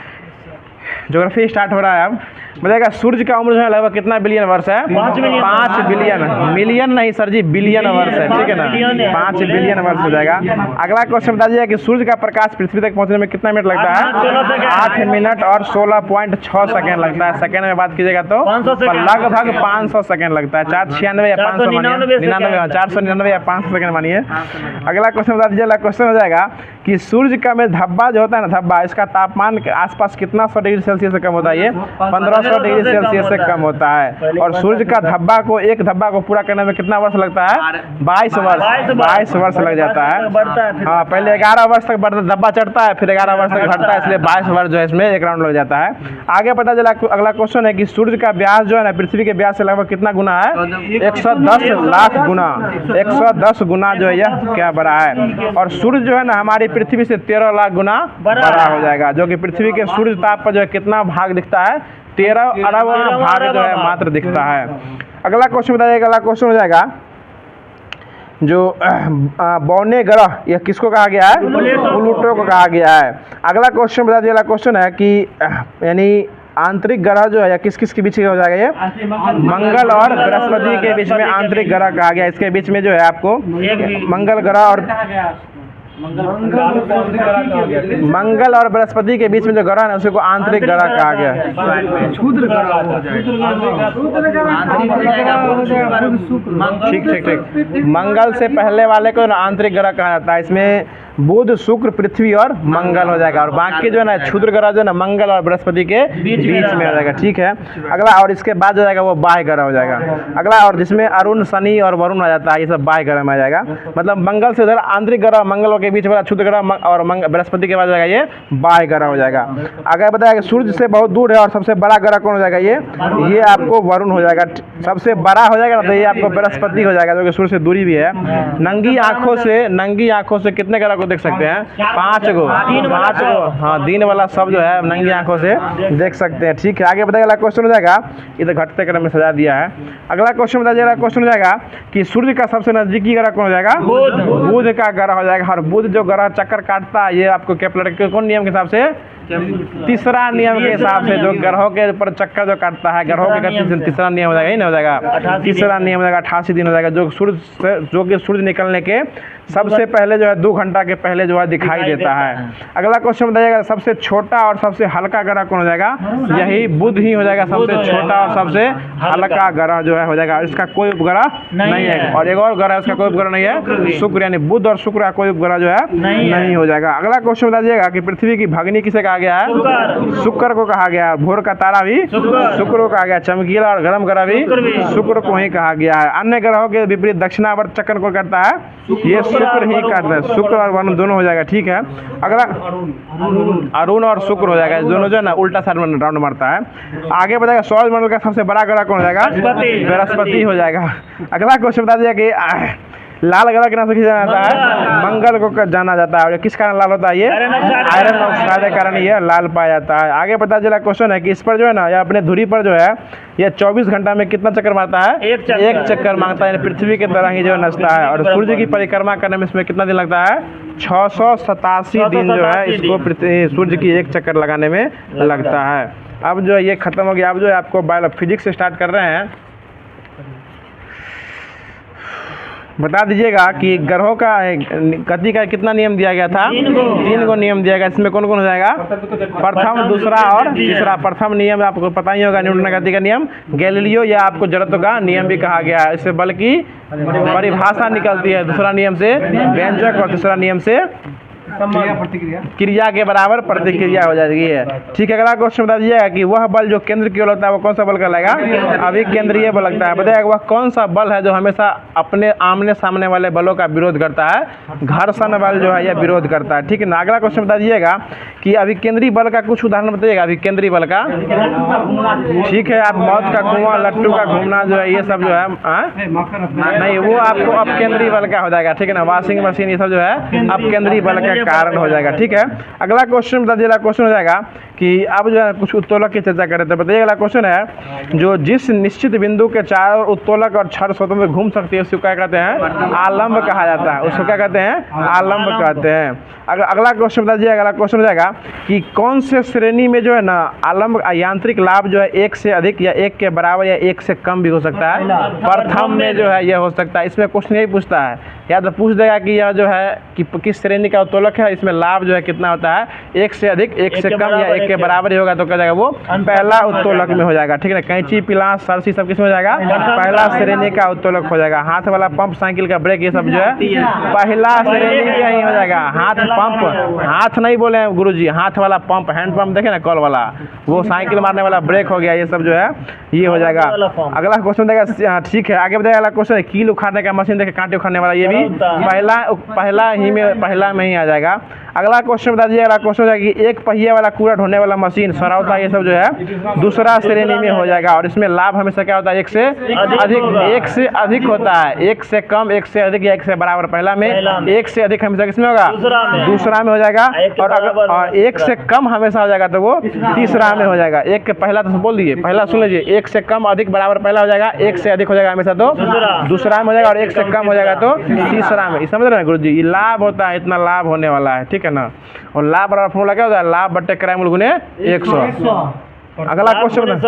ज्योग्राफी स्टार्ट हो रहा है अब। बताइएगा सूर्य का उम्र जो है लगभग कितना बिलियन वर्ष है? 5 बिलियन। 5 बिलियन। मिलियन नहीं सर जी, बिलियन वर्ष है, ठीक है ना? 5 बिलियन वर्ष हो जाएगा। अगला क्वेश्चन बता दीजिए कि सूर्य का प्रकाश पृथ्वी तक पहुंचने में कितना मिनट लगता है? 8 मिनट और 16.6 सेकेंड लगता है। सेकेंड में बात कीजिएगा तो 500 सेकंड। लगभग 500 सेकेंड लगता है। 496 या 500 मानिए, 499 या 500 सेकेंड मानिए। अगला क्वेश्चन बता दीजिए। अगला क्वेश्चन हो जाएगा कि सूर्य का में धब्बा जो होता है ना, धब्बा, इसका तापमान के आसपास कितना 100 डिग्री सेल्सियस से कम होता है? ये 1500 डिग्री सेल्सियस से कम होता है। और सूर्य का धब्बा को, एक धब्बा को पूरा करने में कितना वर्ष लगता है? 22 वर्ष। 22 वर्ष लग जाता है। हाँ, पहले 11 वर्ष तक धब्बा चढ़ता है, फिर 11 वर्ष तक घटता है, इसलिए 22 वर्ष जो है इसमें एक राउंड लग जाता है। आगे पता चला। अगला क्वेश्चन है कि सूर्य का व्यास जो है ना, पृथ्वी के व्यास से लगभग कितना गुना है? 110 लाख गुना। 110 गुना जो है यह क्या बड़ा है। और सूर्य जो है ना हमारी पृथ्वी से 13 लाख गुना बड़ा हो जाएगा, जो कि पृथ्वी के सूर्य ताप पर जो है कितना भाग दिखता है? 13 अरब भाग जो है मात्र दिखता है। अगला क्वेश्चन बताइएगा। अगला क्वेश्चन हो जाएगा जो बौने ग्रह, यह किसको कहा गया है? प्लूटो को कहा गया है। अगला क्वेश्चन बता दीजिए। अगला क्वेश्चन है कि यानी आंतरिक ग्रह जो है किस किस के बीच हो जाएगा? ये मंगल और बृहस्पति के बीच में आंतरिक ग्रह कहा गया। इसके बीच में जो है आपको मंगल ग्रह और मंगल और बृहस्पति के बीच में जो ग्रह है उसी को आंतरिक ग्रह कहा गया है। ठीक ठीक ठीक। मंगल से पहले वाले को आंतरिक ग्रह कहा जाता है। इसमें बुध, शुक्र, पृथ्वी और मंगल हो जाएगा। और बाकी जो है ना क्षुद्र ग्रह जो है ना मंगल और बृहस्पति के बीच में हो जाएगा, ठीक है। अगला, और इसके बाद जो जाएगा वो बाह्य ग्रह हो जाएगा। अगला, और जिसमें अरुण, शनि और वरुण आ जाता है, ये सब बाह्य ग्रह में आ जाएगा। मतलब मंगल से उधर आंतरिक ग्रह, मंगल के बीच वाला क्षुद्र ग्रह और बृहस्पति के बाद जाएगा ये बाह्य ग्रह हो जाएगा। आगे बताया कि सूर्य से बहुत दूर है और सबसे बड़ा ग्रह कौन हो जाएगा? ये आपको वरुण हो जाएगा। सबसे बड़ा हो जाएगा तो ये आपको बृहस्पति हो जाएगा, जो कि सूर्य से दूरी भी है। नंगी आंखों से कितने ग्रह को देख सकते हैं? 5 गो। हाँ, दिन वाला सब जो है नंगी आंखों से देख सकते हैं, ठीक है। आगे बताइए। अगला क्वेश्चन हो जाएगा, इधर घटते क्रम में सजा दिया है। अगला क्वेश्चन बताइए। अगला क्वेश्चन हो जाएगा कि सूर्य का सबसे नजदीकी ग्रह कौन हो जाएगा? बुध का ग्रह हो जाएगा। और बुध जो ग्रह चक्कर काटता है, ये आपको केपलर के कौन नियम के हिसाब से? तीसरा नियम के हिसाब से जो ग्रहों के ऊपर चक्कर जो काटता है, ग्रहों के तीसरा नियम हो जाएगा, ही नहीं हो जाएगा? तीसरा नियम हो जाएगा, 88 दिन हो जाएगा। जो कि सूर्य निकलने के सबसे पहले जो है 2 घंटा के पहले जो है दिखाई देता है। अगला क्वेश्चन बताइएगा, सबसे छोटा और सबसे हल्का ग्रह कौन हो जाएगा? यही बुध ही हो जाएगा। सबसे छोटा और सबसे हल्का ग्रह जो है हो जाएगा। इसका कोई उपग्रह नहीं है। और एक और ग्रह है, उसका कोई उपग्रह नहीं है, शुक्र। यानी बुध और शुक्र का कोई उपग्रह जो है नहीं हो जाएगा। अगला क्वेश्चन बता दीजिएगा कि पृथ्वी की भगिनी किसे कहा गया है? शुक्र को कहा गया। भोर का तारा भी शुक्र को कहा गया। चमकीला और गर्म ग्रह भी शुक्र को ही कहा गया है। अन्य ग्रहों के विपरीत दक्षिणावर्त चक्कर को करता है, ये शुक्र ही करता है। शुक्र और वरुण दोनों हो जाएगा, ठीक है। अगला, अरुण और शुक्र हो जाएगा। दोनों जो है ना उल्टा साइड में राउंड मारता है। आगे बताएगा सौरमंडल का सबसे बड़ा ग्रह कौन हो जाएगा? बृहस्पति हो जाएगा। अगला क्वेश्चन बता दिया कि लाल ग्रह के नाम से जाना जाता है? मंगल को जाना जाता है। और किस कारण लाल होता है? ये आयरन ऑक्साइड के कारण ये लाल पाया जाता है। आगे पता चला क्वेश्चन है कि इस पर जो है ना, या अपने धुरी पर जो है ये 24 घंटा में कितना चक्कर मारता है? एक चक्कर मारता है। पृथ्वी की तरह ही जो नचता है। और सूर्य की परिक्रमा करने में इसमें कितना दिन लगता है? 687 दिन जो है इसको सूर्य की एक चक्कर लगाने में लगता है। अब जो ये खत्म हो गया। अब जो है आपको बायो फिजिक्स से स्टार्ट कर रहे हैं। बता दीजिएगा कि ग्रहों का गति का कितना नियम दिया गया था? 3 को नियम दिया गया। इसमें कौन कौन हो जाएगा? प्रथम, दूसरा और तीसरा। प्रथम नियम आपको पता ही होगा, न्यूटन का गति का नियम। गैलीलियो या आपको जड़त्व का नियम भी कहा गया है। इससे बल की परिभाषा निकलती है। दूसरा नियम से व्यंजक और तीसरा नियम से क्रिया के बराबर प्रतिक्रिया हो जाएगी है, ठीक है। अगला क्वेश्चन बता दीजिएगा कि वह बल जो केंद्र की ओर लगता है वो कौन सा बल कहलाएगा? अभिकेंद्रीय बल लगता है। बताइएगा वह कौन सा बल है जो हमेशा अपने आमने सामने वाले बलों का विरोध करता है? घर्षण बल जो है यह विरोध करता है, ठीक है ना। अगला क्वेश्चन बता दीजिएगा कि अभिकेंद्रीय बल का कुछ उदाहरण बताइएगा। अभिकेंद्रीय बल का, ठीक है। आप मौत का कुआं, लट्टू का घूमना जो है ये सब जो है नहीं, वो आपको अपकेंद्रीय बल का हो जाएगा, ठीक है ना। वॉशिंग मशीन ये सब जो है अपकेंद्रीय बल का कारण हो जाएगा, ठीक है। अगला क्वेश्चन बता दीजिएगा। क्वेश्चन हो जाएगा कि अब जो है कुछ उत्तोलक की चर्चा कर रहे थे। बताइए अगला क्वेश्चन है, जो जिस निश्चित बिंदु के चारों उत्तोलक और छड़ स्वतंत्र घूम सकती है उसको क्या कहते हैं? आलंब कहा जाता है। उसको क्या कहते हैं? आलंब कहते हैं। अगला क्वेश्चन बता दीजिए। अगला क्वेश्चन हो जाएगा कि कौन से श्रेणी में जो है ना आलंब यांत्रिक लाभ जो है 1 से अधिक या 1 के बराबर या 1 से कम भी हो सकता है? प्रथम में जो है यह हो सकता है। इसमें क्वेश्चन यही पूछता है, या तो पूछ देगा कि यह जो है कि किस श्रेणी का उत्तोलक है, इसमें लाभ जो है कितना होता है? 1 से अधिक, 1 से कम या 1 के बराबर ही होगा तो क्या जाएगा? वो पहला उत्तोलक में हो जाएगा। ठीक है ना। कैंची, पिलास, सरसी सब किस में हो जाएगा? पहला श्रेणी का उत्तोलक हो जाएगा। हाथ वाला पंप, साइकिल का ब्रेक, ये सब जो है पहला श्रेणी का ही हो जाएगा। हाथ पंप, हाथ नहीं बोले हैं गुरुजी, हाथ वाला पंप, हैंड पंप देखे ना, कॉल वाला, वो साइकिल मारने वाला ब्रेक हो गया। ये सब जो है ये हो जाएगा। अगला क्वेश्चन देगा, ठीक है आगे बताइए। अगला क्वेश्चन है कील उखाड़ने का मशीन देखे, कांटे उखाड़ने वाला, ये भी पहला में ही आ जाएगा। अगला क्वेश्चन बता दीजिए। अगला क्वेश्चन हो जाएगा कि एक पहिया वाला कूड़ा ढोने वाला मशीन, सरौता, ये सब जो है दूसरा श्रेणी में हो जाएगा। और इसमें लाभ हमेशा क्या होता है? 1 से अधिक, 1 से अधिक होता है। 1 से कम, 1 से अधिक या 1 से बराबर पहला में, 1 से अधिक हमेशा किसमें होगा? दूसरा में हो जाएगा। और 1 से कम हमेशा हो जाएगा तो वो तीसरा में हो जाएगा। एक के पहला तो बोल दिए, पहला सुन लीजिए। 1 से कम, अधिक, बराबर पहला हो जाएगा। 1 से अधिक हो जाएगा हमेशा तो दूसरा में हो जाएगा। और 1 से कम हो जाएगा तो तीसरा में। समझ रहे हैं गुरु जी? ये लाभ होता है, इतना लाभ होने वाला है। ठीक है ना। और लाभ बराबर फॉर्मूला क्या होता है? लाभ बट्टे किराया मूल गुने 100। अगला क्वेश्चन,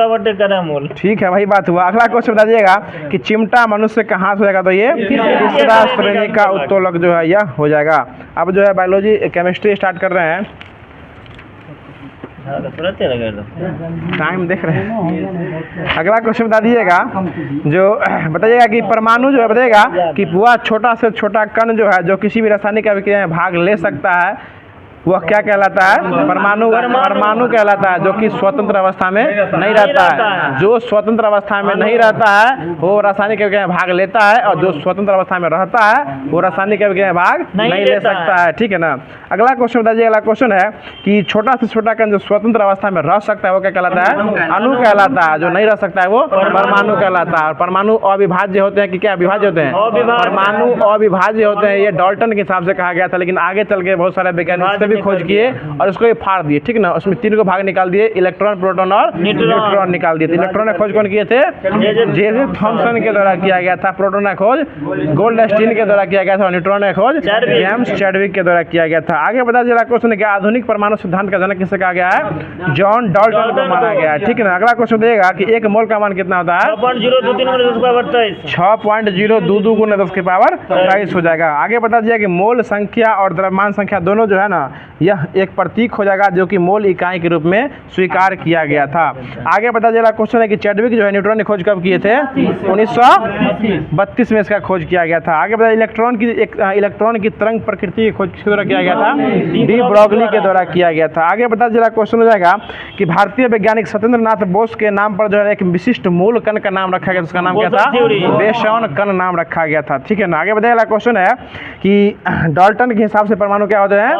ठीक है वही बात हुआ। अगला क्वेश्चन बता दीजिएगा कि चिमटा मनुष्य का हाथ हो जाएगा तो ये तीसरा श्रेणी का उत्तोलक जो है यह हो जाएगा। अब जो है बायोलॉजी केमिस्ट्री स्टार्ट कर रहे हैं। टाइम देख रहे हैं। अगला क्वेश्चन बता दीजिएगा, जो बताइएगा कि परमाणु जो है, बताइएगा कि वह छोटा से छोटा कण जो है जो किसी भी रासायनिक अभिक्रिया में भाग ले सकता है वह क्या कहलाता है? परमाणु कहलाता है। जो कि स्वतंत्र अवस्था में नहीं रहता है। जो स्वतंत्र अवस्था में नहीं रहता है वो रासायनिक अभिक्रिया में भाग लेता है, और जो स्वतंत्र अवस्था में रहता है वो रासायनिक अभिक्रिया में भाग नहीं ले सकता है। ठीक है ना। अगला क्वेश्चन बताइए। अगला क्वेश्चन है कि छोटा से छोटा कण जो स्वतंत्र अवस्था में रह सकता है वो क्या कहलाता है? अणु कहलाता है। जो नहीं रह सकता है वो परमाणु कहलाता है। और परमाणु अविभाज्य होते हैं कि क्या विभाज्य होते हैं? परमाणु अविभाज्य होते हैं। ये डाल्टन के हिसाब से कहा गया था, लेकिन आगे चल के बहुत सारे वैज्ञानिक भी खोज किए और उसको फाड़ दिए। ठीक ना। उसमें 3 को भाग निकाल दिए, इलेक्ट्रॉन, प्रोटॉन और न्यूट्रॉन निकाल दिए। इलेक्ट्रॉन का खोज कौन किए थे? जे थॉमसन के द्वारा किया गया था। प्रोटॉन का खोज गोल्डस्टीन के द्वारा किया गया था। न्यूट्रॉन का खोज जेम्स चैडविक के द्वारा किया गया था। आगे बता दीजिए। क्वेश्चन है आधुनिक परमाणु सिद्धांत का जनक किसे कहा गया है? जॉन डाल्टन को माना गया है। ठीक है ना। अगला क्वेश्चन देगा कि 1 मोल का मान कितना होता है? 6.022 गुना 10 की पावर 23 हो जाएगा। आगे बता दीजिए कि मोल संख्या और द्रव्यमान संख्या दोनों जो है ना यह एक प्रतीक हो जाएगा जो कि मोल इकाई के रूप में स्वीकार किया गया था। आगे बता दीजिए। क्वेश्चन है कि चैडविक जो है न्यूट्रॉन की खोज कब किए थे? 1932 में इसका खोज किया गया था। आगे बता इलेक्ट्रॉन की तरंग प्रकृति की खोज किस द्वारा किया गया था? डी ब्रॉगली के द्वारा किया गया था। आगे बता दीजिए। क्वेश्चन हो जाएगा कि भारतीय वैज्ञानिक सत्येंद्र नाथ बोस के नाम पर जो है एक विशिष्ट मूल कण का नाम रखा गया, उसका नाम क्या था? बेसॉन कण नाम रखा गया था। ठीक है ना। आगे बताइए। क्वेश्चन है कि डाल्टन के हिसाब से परमाणु क्या होते हैं?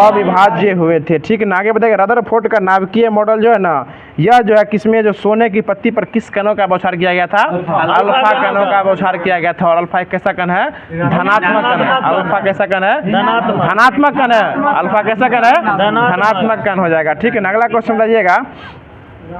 अविभाज्य हुए थे। ठीक है ना। आगे बताइएगा रदरफोर्ड का नाभिकीय मॉडल जो है ना यह जो है किसमें, जो सोने की पत्ती पर किस कणों का बौछार किया गया था? अल्फा कणों का बौछार किया गया था। और अल्फा एक कैसा कण है? धनात्मक कण है। अल्फा कैसा कण है? धनात्मक कण है। अल्फा कैसा कण है? धनात्मक कण हो जाएगा। ठीक है ना। अगला क्वेश्चन बताइएगा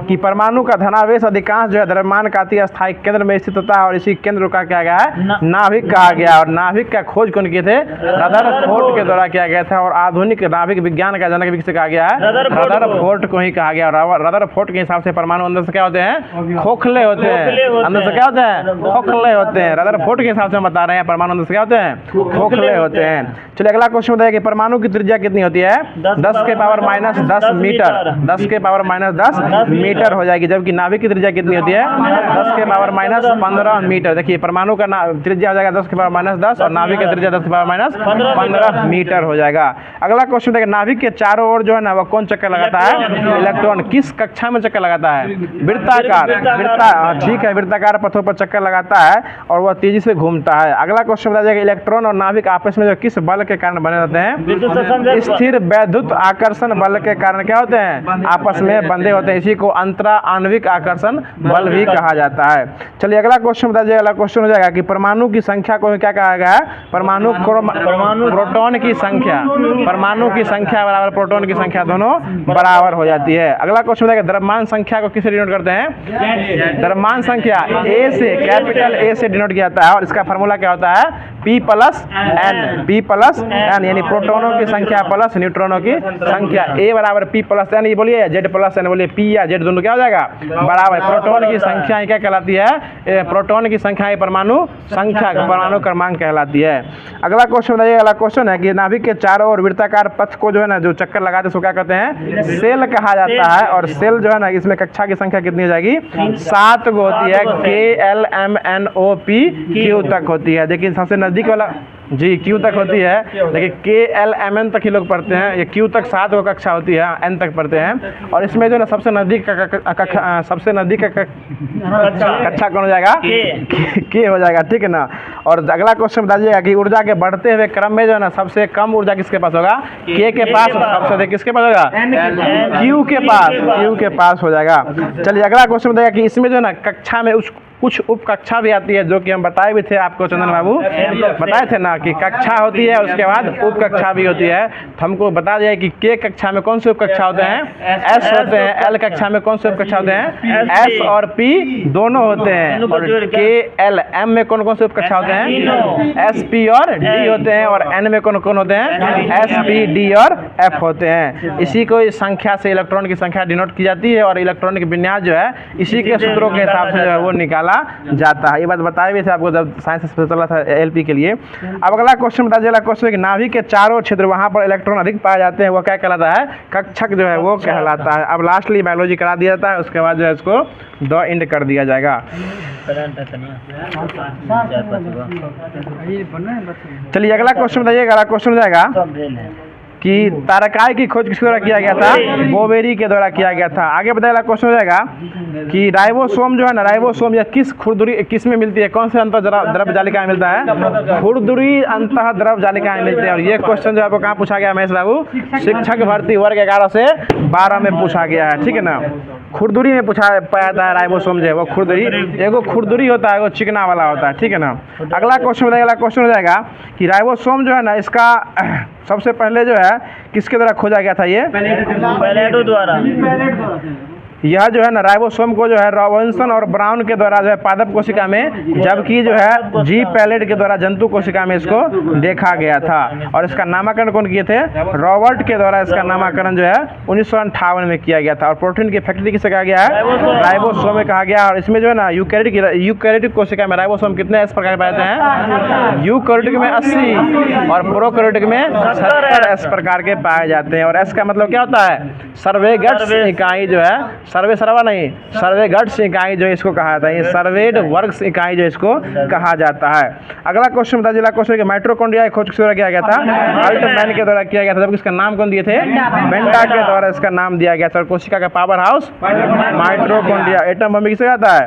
कि परमाणु का धनावेश अधिकांश जो है द्रव्यमान का अति स्थायी केंद्र में स्थित होता है, और इसी केंद्र का क्या गया है? नाभिक कहा गया। और नाभिक का खोज कौन किए थे? रदरफोर्ड के द्वारा किया गया था। और आधुनिक नाभिक विज्ञान का जनक किसे कहा गया है? रदरफोर्ड को ही कहा गया। और रदरफोर्ड के हिसाब से परमाणु अंदर से क्या होते हैं? खोखले होते हैं। अंदर से क्या होते हैं? खोखले होते हैं। रदरफोर्ड के हिसाब से हम बता रहे हैं परमाणु अंदर से क्या होते हैं? खोखले होते हैं। चलिए अगला क्वेश्चन बताइए कि परमाणु की त्रिज्या कितनी होती है? 10 के पावर माइनस 10 मीटर। 10 के पावर माइनस 10 मीटर हो जाएगी। जबकि नाभिक की त्रिज्या कितनी होती है? 10 के पावर माइनस 15 मीटर। देखिए परमाणु का त्रिज्या हो जाएगा 10 के पावर माइनस 10 और नाभिक की त्रिज्या 10 के पावर माइनस 15 मीटर हो जाएगा। अगला क्वेश्चन देखिए नाभिक के चारों ओर जो है ना वह कौन चक्कर लगाता है? इलेक्ट्रॉन। किस कक्षा में चक्कर लगाता है? वृत्ताकार। ठीक है, वृत्ताकार पथों पर चक्कर लगाता है और वह तेजी से घूमता है। अगला क्वेश्चन बता जाएगा इलेक्ट्रॉन और नाभिक आपस में जो किस बल के कारण बने रहते हैं? स्थिर वैद्युत आकर्षण बल के कारण क्या होते हैं? आपस में बंधे होते हैं। इसी को अंतरा आणविक आकर्षण बल भी कहा जाता है। चलिए अगला क्वेश्चन बताइए। अगला क्वेश्चन हो जाएगा कि परमाणु की संख्या को क्या कहा गया है? परमाणु प्रोटॉन की संख्या, परमाणु की संख्या बराबर प्रोटॉन की संख्या, दोनों बराबर हो जाती है। अगला क्वेश्चन बताइए द्रव्यमान संख्या को किससे डिनोट करते हैं? द्रव्यमान संख्या ए से, कैपिटल ए से डिनोट किया जाता है और इसका फॉर्मूला क्या होता है? P plus N, P plus N, यानी प्रोटोनों की संख्या प्लस न्यूट्रॉनों की संख्या। ए बराबर P प्लस एन, ये बोलिए जेड प्लस एन, बोलिए P या जेड दोनों क्या हो जाएगा? बराबर। प्रोटॉन की संख्या क्या कहलाती है? प्रोटॉन की संख्या परमाणु संख्या, परमाणु क्रमांक कहलाती है। अगला क्वेश्चन बताइए। अगला क्वेश्चन है कि नाभिक के चारों ओर वृत्ताकार पथ को जो है ना, जो चक्कर लगाते हैं उसको क्या कहते हैं? सेल कहा जाता है। और सेल जो है ना, इसमें कक्षा की संख्या कितनी हो जाएगी? 7 को होती है। KLMNOP तक होती है। देखिए सबसे नजदीक वाला जी Q तक होती है, लेकिन KLMN तक ही लोग पढ़ते हैं। ये Q तक 7 कक्षा होती है, N तक पढ़ते हैं। और इसमें जो है ना सबसे नजदीक का कक्षा कौन हो जाएगा? K हो जाएगा, ठीक है ना। और अगला क्वेश्चन बताइएगा कि ऊर्जा के बढ़ते हुए क्रम में जो है ना सबसे कम ऊर्जा किसके पास होगा? K के पास। सबसे अधिक किसके पास होगा? Q के पास हो जाएगा। चलिए अगला क्वेश्चन बताइएगा कि इसमें जो है ना कक्षा में कुछ उप कक्षा भी आती है, जो कि हम बताए भी थे आपको, चंदन बाबू बताए थे ना कि कक्षा होती है, उसके बाद उप कक्षा भी होती है। तो हमको बता दिया कि K कक्षा में कौन से उप कक्षा होते हैं? S होते हैं। L कक्षा में कौन से उप कक्षा होते हैं? S और P दोनों होते हैं। और KLM में कौन कौन से उप कक्षा होते हैं? S, P और D होते हैं। और N में कौन कौन होते हैं? S, P, D और F होते हैं। इसी को इस संख्या से इलेक्ट्रॉन की संख्या डिनोट की जाती है और इलेक्ट्रॉन के विन्यास जो है इसी के सूत्रों के हिसाब से जो है वो निकाला जाता है। ये बात बताए भी थे आपको जब साइंस से चला था LP के लिए। अब अगला क्वेश्चन बताइए। अगला क्वेश्चन है कि नाभिक के चारों क्षेत्र वहाँ पर इलेक्ट्रॉन अधिक पाए जाते हैं, वो क्या कहलाता है? कक्षक जो है वो कहलाता है। अब लास्टली बायोलॉजी करा दिया जाता है, उसके बाद जो है इसको द एंड कर दिया जाएगा। चलिए अगला क्वेश्चन बताइए। अगला क्वेश्चन हो जाएगा कि तारकाई की खोज किसके द्वारा किया गया था? बोवेरी के द्वारा किया गया था। आगे बताइए। क्वेश्चन हो जाएगा कि राइबोसोम जो है ना, राइबोसोम या किस में मिलती है? कौन से अंतर द्रव जालिका में मिलता है? खुरदुरी अंतः द्रव जालिका में मिलते हैं। और ये क्वेश्चन जो आपको कहाँ पूछा गया महेश बाबू? शिक्षक भर्ती वर्ग 11 से 12 में पूछा गया है, ठीक है ना। खुरदुरी में पूछा पाया जाता है राइबोसोम जो है वो खुरदुरी, एगो खुरदुरी होता है, एगो चिकना वाला होता है, ठीक है ना। अगला क्वेश्चन बताइए। अगला क्वेश्चन हो जाएगा कि राइबोसोम जो है ना, इसका सबसे पहले जो है किसके द्वारा खोजा गया था? ये पैलेटो द्वारा। यह जो है ना राइबोसोम को जो है रॉबिन्सन और ब्राउन के द्वारा जो है पादप कोशिका में, जबकि जो है जी पैलेट के द्वारा जंतु कोशिका में इसको देखा गया था। और इसका नामकरण कौन किए थे? रॉबर्ट के द्वारा इसका नामकरण जो है 1958 में किया गया था। और प्रोटीन की फैक्ट्री किसे कहा गया है? राइबोसोम में कहा गया। और इसमें जो है ना यूकैरियोटिक कोशिका में राइबोसोम कितने इस प्रकार पाए जाते हैं? यूकैरियोटिक में 80 और प्रोकैरियोटिक में 70 इस प्रकार के पाए जाते हैं। और एस का मतलब क्या होता है? सर्वेगट्स इकाई जो है, सर्वेगट्स इकाई जो इसको कहा जाता है। ये सर्वेड वर्ग्स इकाई जो इसको कहा जाता है। अगला क्वेश्चन बताइए। अगला क्वेश्चन है माइटोकॉन्ड्रिया की खोज किस द्वारा किया गया था? अल्टमैन के द्वारा किया गया था। जबकि इसका नाम कौन दिए थे? बेंटा के द्वारा इसका नाम दिया गया था। और कोशिका का power house mitochondria. Atom bomb किसे कहता है?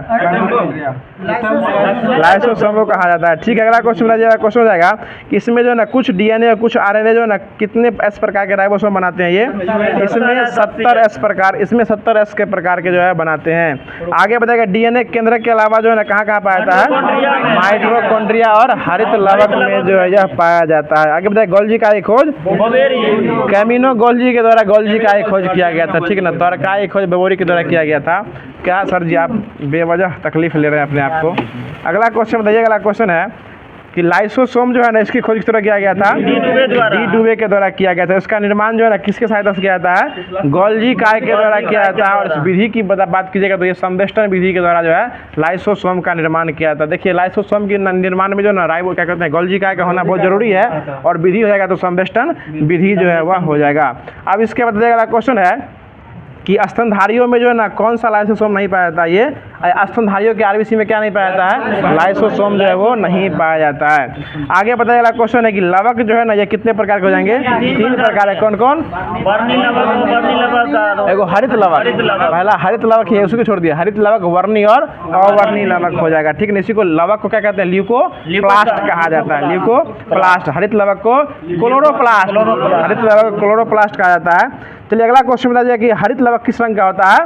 लाइसोसोम को कहा जाता है, ठीक है। अगला क्वेश्चन बताइए। क्वेश्चन हो जाएगा कि इसमें जो है ना कुछ DNA और कुछ RNA जो है ना कितने एस प्रकार के राइबोसोम बनाते हैं? ये इसमें 70 एस प्रकार, इसमें 70 एस के प्रकार के जो है बनाते हैं। आगे बताएगा DNA केंद्र के अलावा जो है ना कहाँ कहाँ पाया जाता है? माइटोकॉन्ड्रिया और हरित लवक में जो है यह पाया जाता है। आगे बताइए गोल्जी का खोज कैमिनो गोल्जी के द्वारा गोल्जी का खोज किया गया था, ठीक है ना। तारकाई खोज बोवेरी के द्वारा किया गया था। क्या सर जी आप बेवजह तकलीफ ले रहे हैं अपने आप को? अगला क्वेश्चन बताइए। अगला क्वेश्चन है कि लाइसोसोम जो है ना इसकी खोज किस तरह किया गया था? डी डुवे के द्वारा किया गया था। इसका निर्माण जो है ना किसके सहायता से किया जाता है? गोल्जी काय के द्वारा किया जाता है। और इस विधि की बात कीजिएगा तो ये संवेष्टन विधि के द्वारा जो है लाइसोसोम का निर्माण किया जाता है। देखिए लाइसोसोम के निर्माण में जो ना राइबो क्या कहते हैं गोल्जी काय का होना बहुत जरूरी है। और विधि हो जाएगा तो संवेष्टन विधि जो है वह हो जाएगा। अब इसके बाद अगला क्वेश्चन है कि स्तनधारियों में जो है ना कौन सा लाइसोसोम नहीं पाया जाता? ये स्तनधारियों के RBC में क्या नहीं पाया जाता है? लाइसोसोम जो है वो नहीं पाया जाता है। आगे बताया गया क्वेश्चन है कि लवक जो है ना ये कितने प्रकार के हो जाएंगे? 3 प्रकार है। कौन कौन? एगो हरित लवक, पहला हरित लवक है, उसको छोड़ दिया। हरित लवक, वर्णी और अवर्णी लवक हो जाएगा, ठीक है। इसी को लवक को क्या कहते हैं? ल्यूकोप्लास्ट कहा जाता है। ल्यूकोप्लास्ट। हरित लवक को क्लोरोप्लास्ट, हरित लवक को क्लोरोप्लास्ट कहा जाता है। चलिए अगला क्वेश्चन बता दीजिए कि हरित लवक किस रंग का होता है?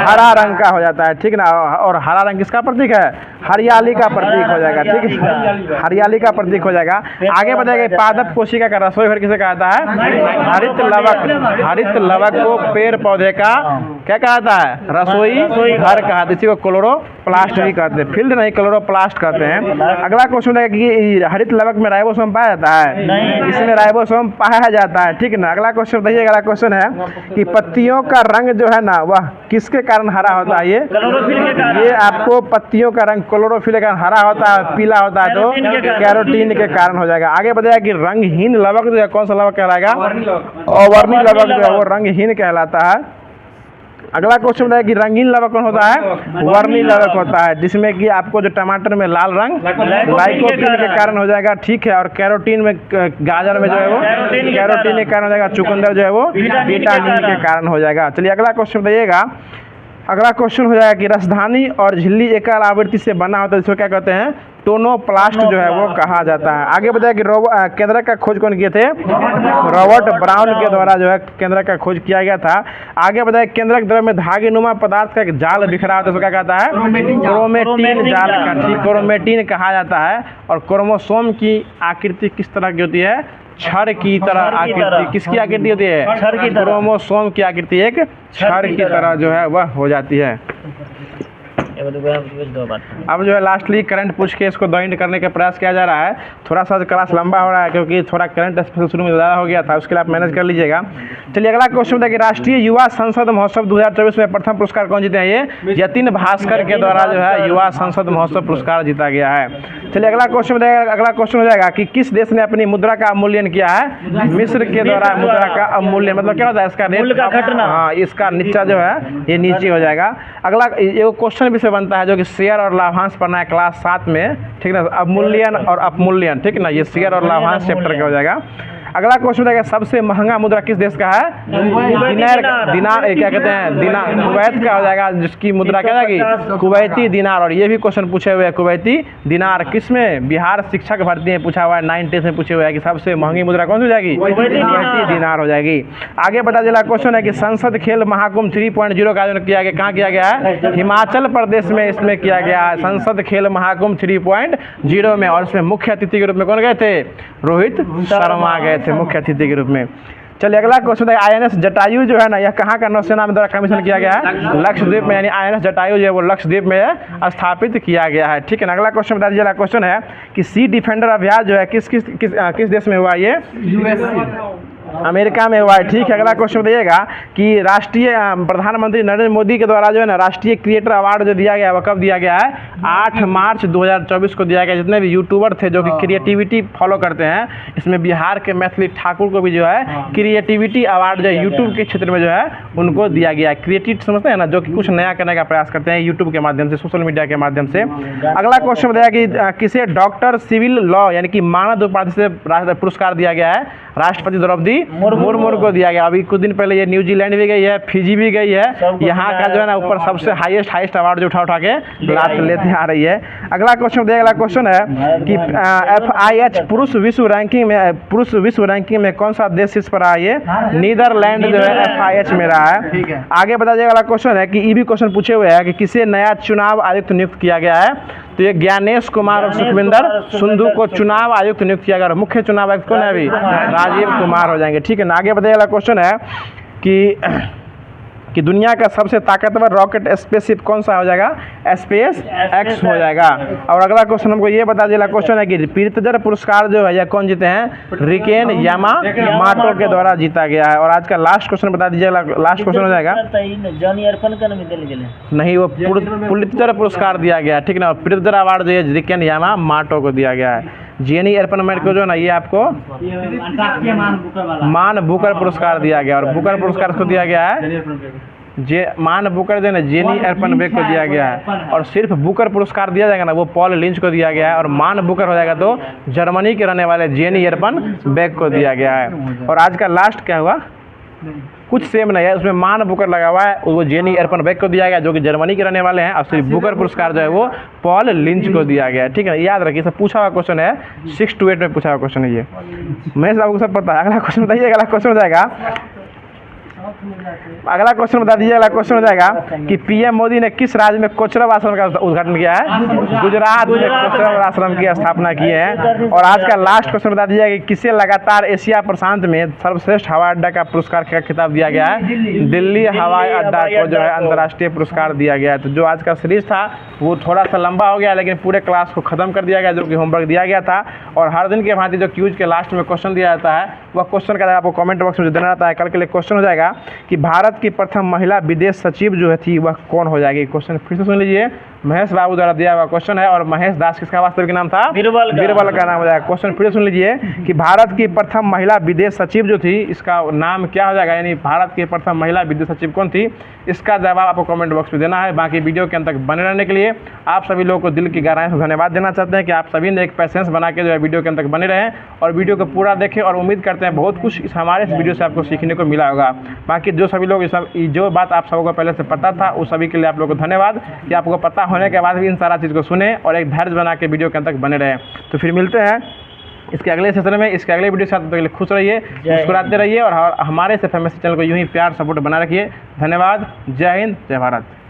हरा रंग का हो जाता है, ठीक ना। और हरा रंग किसका प्रतीक है? हरियाली का प्रतीक हो जाएगा, ठीक है, हरियाली का प्रतीक हो जाएगा। आगे बताइए पादप कोशिका का रसोई घर किसे कहता है? हरित लवक। हरित लवक को पेड़ पौधे का क्या कहता है? रसोई घर कहा, इसी को क्लोरोप्लास्ट भी कहते हैं, फील्ड नहीं क्लोरोप्लास्ट कहते हैं। अगला क्वेश्चन है कि हरित लवक में राइबोसोम पाया जाता है? नहीं। इसमें राइबोसोम पाया जाता है, ठीक ना। अगला क्वेश्चन बताइए, अगला क्वेश्चन है कि पत्तियों का रंग जो है ना वह किसके कारण हरा होता है? ये आपको पत्तियों का रंग क्लोरोफिल के कारण हरा होता है, पीला होता है तो कैरोटीन के कारण हो जाएगा। आगे बताया कि रंगहीन लवक जो है कौन सा लवक कहलाएगा? अवर्णी लवक जो है वो रंगहीन कहलाता है। अगला क्वेश्चन बताया कि रंगीन लवक कौन होता है? वर्णी लवक होता है, जिसमें कि आपको जो टमाटर में लाल रंग लाइकोपीन के कारण हो जाएगा, ठीक है। और कैरोटीन में गाजर में जो है वो कैरोटीन के कारण हो जाएगा, चुकंदर जो है वो विटामिन के कारण हो जाएगा। चलिए अगला क्वेश्चन बताइएगा, अगला क्वेश्चन हो जाएगा कि राजधानी और झिल्ली एकल आवृत्ति से बना होता है, इसको क्या कहते हैं? टोनोप्लास्ट जो है वो कहा जाता है। आगे बताया कि केंद्रक का खोज कौन किए थे? रॉबर्ट ब्राउन के द्वारा जो है केंद्रक का खोज किया गया था। आगे बताया केंद्रक द्रव में धागेनुमा पदार्थ का एक जाल बिखरा होता है, उसको क्या कहता है? क्रोमेटिन जाल का, ठीक, क्रोमेटिन कहा जाता है। और क्रोमोसोम की आकृति किस तरह की होती है? छड़ की तरह आकृति। किसकी आकृति होती है? छड़ की तरह। क्रोमोसोम की आकृति एक छड़ की तरह जो है वह हो जाती है। अब जो है लास्टली करंट पूछ के इसको दो करने का प्रयास किया जा रहा है। थोड़ा सा क्लास लंबा हो रहा है क्योंकि थोड़ा करंट स्पेशल शुरू में ज़्यादा हो गया था, उसके लिए आप मैनेज कर लीजिएगा। चलिए अगला क्वेश्चन बताइए कि राष्ट्रीय युवा संसद महोत्सव 2024 में प्रथम पुरस्कार कौन जीते हैं? ये जतिन भास्कर के द्वारा जो है युवा संसद महोत्सव पुरस्कार जीता गया है। चलिए अगला क्वेश्चन बताइए, अगला क्वेश्चन हो जाएगा कि किस देश ने अपनी मुद्रा का अवमूल्यन किया है? मिस्र के द्वारा मुद्रा का अवमूल्यन, मतलब क्या होता है? इसका रेट का घटना। हाँ, इसका नीचा जो है ये नीचे हो जाएगा। अगला एक क्वेश्चन भी से बनता है जो कि शेयर और लाभांश पढ़ना है क्लास 7 में, ठीक ना। अवमूल्यन और अपमूल्यन, ठीक ना, ये शेयर और लाभांश चैप्टर का हो जाएगा। अगला क्वेश्चन है सबसे महंगा मुद्रा किस देश का है? दिनार, क्या कहते हैं? दिनार, कुवैत का हो जाएगा, जिसकी मुद्रा क्या जाएगी? कुवैती दिनार। और ये भी क्वेश्चन पूछे हुए हैं, कुवैती दिनार किस में? बिहार शिक्षक भर्ती में पूछा हुआ है, 9th में पूछे हुए हैं कि सबसे महंगी मुद्रा कौन सी हो जाएगी? कुवैती दिनार हो जाएगी। आगे पता चला क्वेश्चन है कि संसद खेल महाकुंभ 3.0 का आयोजन किया गया, कहाँ किया गया है? हिमाचल प्रदेश में इसमें किया गया है, संसद खेल महाकुंभ 3.0 में। और इसमें मुख्य अतिथि के रूप में कौन गए थे? रोहित शर्मा गए थे मुख्य अतिथि के रूप में। चलिए अगला क्वेश्चन है INS जटायु जो है ना, यह कहाँ का नौसेना में द्वारा कमीशन किया गया है? लक्षद्वीप में, यानी INS जटायु जो है वो लक्षद्वीप में स्थापित किया गया है, ठीक है ना। अगला क्वेश्चन बता दीजिए, अगला क्वेश्चन है कि सी डिफेंडर अभ्यास जो है किस देश में हुआ? ये अमेरिका में हुआ है, ठीक है। अगला क्वेश्चन बताइएगा कि राष्ट्रीय प्रधानमंत्री नरेंद्र मोदी के द्वारा जो है ना राष्ट्रीय क्रिएटर अवार्ड जो दिया गया है वो कब दिया गया है? 8 मार्च 2024 को दिया गया। जितने भी यूट्यूबर थे जो कि क्रिएटिविटी फॉलो करते हैं, इसमें बिहार के मैथिली ठाकुर को भी जो है क्रिएटिविटी अवार्ड जो है यूट्यूब के क्षेत्र में जो है उनको दिया गया है। क्रिएटिव समझते हैं ना, जो कि कुछ नया करने का प्रयास करते हैं यूट्यूब के माध्यम से, सोशल मीडिया के माध्यम से। अगला क्वेश्चन बताया कि किसे डॉक्टर सिविल लॉ यानी कि मानद उपाधि से पुरस्कार दिया गया है? राष्ट्रपति द्रौपदी मुर्मू को दिया गया। अभी कुछ दिन पहले ये न्यूजीलैंड भी गई है, फिजी भी गई है, यहाँ का जो है ना ऊपर सबसे हाईएस्ट अवार्ड जो उठा के लेते आ रही है। अगला क्वेश्चन दिया, अगला क्वेश्चन है कि FIH पुरुष विश्व रैंकिंग में कौन सा देश शीर्ष पर रहा है? ये नीदरलैंड जो है FIH में रहा है। आगे बता दिया, अगला क्वेश्चन है कि EB क्वेश्चन पूछे हुए हैं कि किसे नया चुनाव आयुक्त नियुक्त किया गया है? तो ये ज्ञानेश कुमार और सुखविंदर सुंदू को चुनाव आयुक्त नियुक्त किया गया। मुख्य चुनाव आयुक्त कौन है अभी? राजीव कुमार हो जाएंगे, ठीक है ना। आगे बताइए, अगला क्वेश्चन है कि दुनिया का सबसे ताकतवर रॉकेट स्पेसशिप कौन सा हो जाएगा? स्पेस एक्स हो जाएगा। और अगला क्वेश्चन हमको ये बता दीजिए, क्वेश्चन है कि प्रीतजर पुरस्कार जो है यह कौन जीते हैं? रिकेन यामामोटो के द्वारा जीता गया है। और आज का लास्ट क्वेश्चन बता दीजिए, लास्ट क्वेश्चन हो जाएगा। नहीं, वो प्रीतजर पुरस्कार दिया गया, ठीक ना। प्रीतजर अवार्ड जो है रिकेन यामामोटो को दिया गया है। जेनी एरपनमेंट को जो ना ये आपको मान बुकर पुरस्कार दिया गया। और बुकर पुरस्कार को दिया गया है मान बुकर जो है जेनी एरपनबेक को दिया गया है। और सिर्फ बुकर पुरस्कार दिया जाएगा ना वो पॉल लिंच को दिया गया है। और मान बुकर हो जाएगा तो जर्मनी के रहने वाले जेनी एरपनबेक को दिया गया है। और आज का लास्ट क्या हुआ? कुछ सेम नहीं है, उसमें मान बुकर लगा हुआ है, वो जेनी एरपनबेक को दिया गया जो कि जर्मनी के रहने वाले हैं। और सिर्फ बुकर पुरस्कार जो है वो पॉल लिंच को दिया गया है, ठीक है। याद रखिए, सब पूछा हुआ क्वेश्चन है, 6 to 8 में पूछा हुआ क्वेश्चन है ये, मैं आपको सब पता है। अगला क्वेश्चन बताइए, अगला क्वेश्चन हो जाएगा अगला क्वेश्चन बता दीजिए। अगला क्वेश्चन हो जाएगा कि पीएम मोदी ने किस राज्य में कोचरब आश्रम का उद्घाटन किया है? गुजरात में कोचरब आश्रम की स्थापना की है। और आज का लास्ट क्वेश्चन बता दीजिए कि किसे लगातार एशिया प्रशांत में सर्वश्रेष्ठ हवाई अड्डा का पुरस्कार का खिताब दिया गया है? दिल्ली हवाई अड्डा को जो है अंतर्राष्ट्रीय पुरस्कार दिया गया है। तो जो आज का सीरीज था वो थोड़ा सा लंबा हो गया, लेकिन पूरे क्लास को खत्म कर दिया गया जो कि होमवर्क दिया गया था। और हर दिन के भांति जो क्यूज के लास्ट में क्वेश्चन दिया जाता है वह क्वेश्चन का आपको कमेंट बॉक्स में देना रहता है। कल के लिए क्वेश्चन हो जाएगा कि भारत की प्रथम महिला विदेश सचिव जो है थी वह कौन हो जाएगी? क्वेश्चन फिर से सुन लीजिए, महेश बाबू द्वारा दिया हुआ क्वेश्चन है। और महेश दास किसका वास्तविक नाम था? बीरबल का नाम हो जाएगा। क्वेश्चन फिर सुन लीजिए कि भारत की प्रथम महिला विदेश सचिव जो थी इसका नाम क्या हो जाएगा? यानी भारत की प्रथम महिला विदेश सचिव कौन थी? इसका जवाब आपको कमेंट बॉक्स में देना है। बाकी वीडियो के अंत तक बने रहने के लिए आप सभी लोगों को दिल की गहराई से धन्यवाद देना चाहते हैं कि आप सभी ने एक पैसेंस बना के जो है वीडियो के अंत तक बने रहें और वीडियो को पूरा देखें। और उम्मीद करते हैं बहुत कुछ हमारे इस वीडियो से आपको सीखने को मिला होगा। बाकी जो सभी लोग जो बात आप सबको पहले से पता था उस सभी के लिए आप लोगों को धन्यवाद कि आपको पता होने के बाद भी इन सारा चीज़ को सुने और एक धैर्य बना के वीडियो के अंत तक बने रहें। तो फिर मिलते हैं इसके अगले सेशन में, इसके अगले वीडियो के साथ। तब तक के लिए खुश रहिए, मुस्कुराते रहिए और हमारे से फेमस चैनल को यूं ही प्यार सपोर्ट बना रखिए। धन्यवाद। जय हिंद, जय भारत।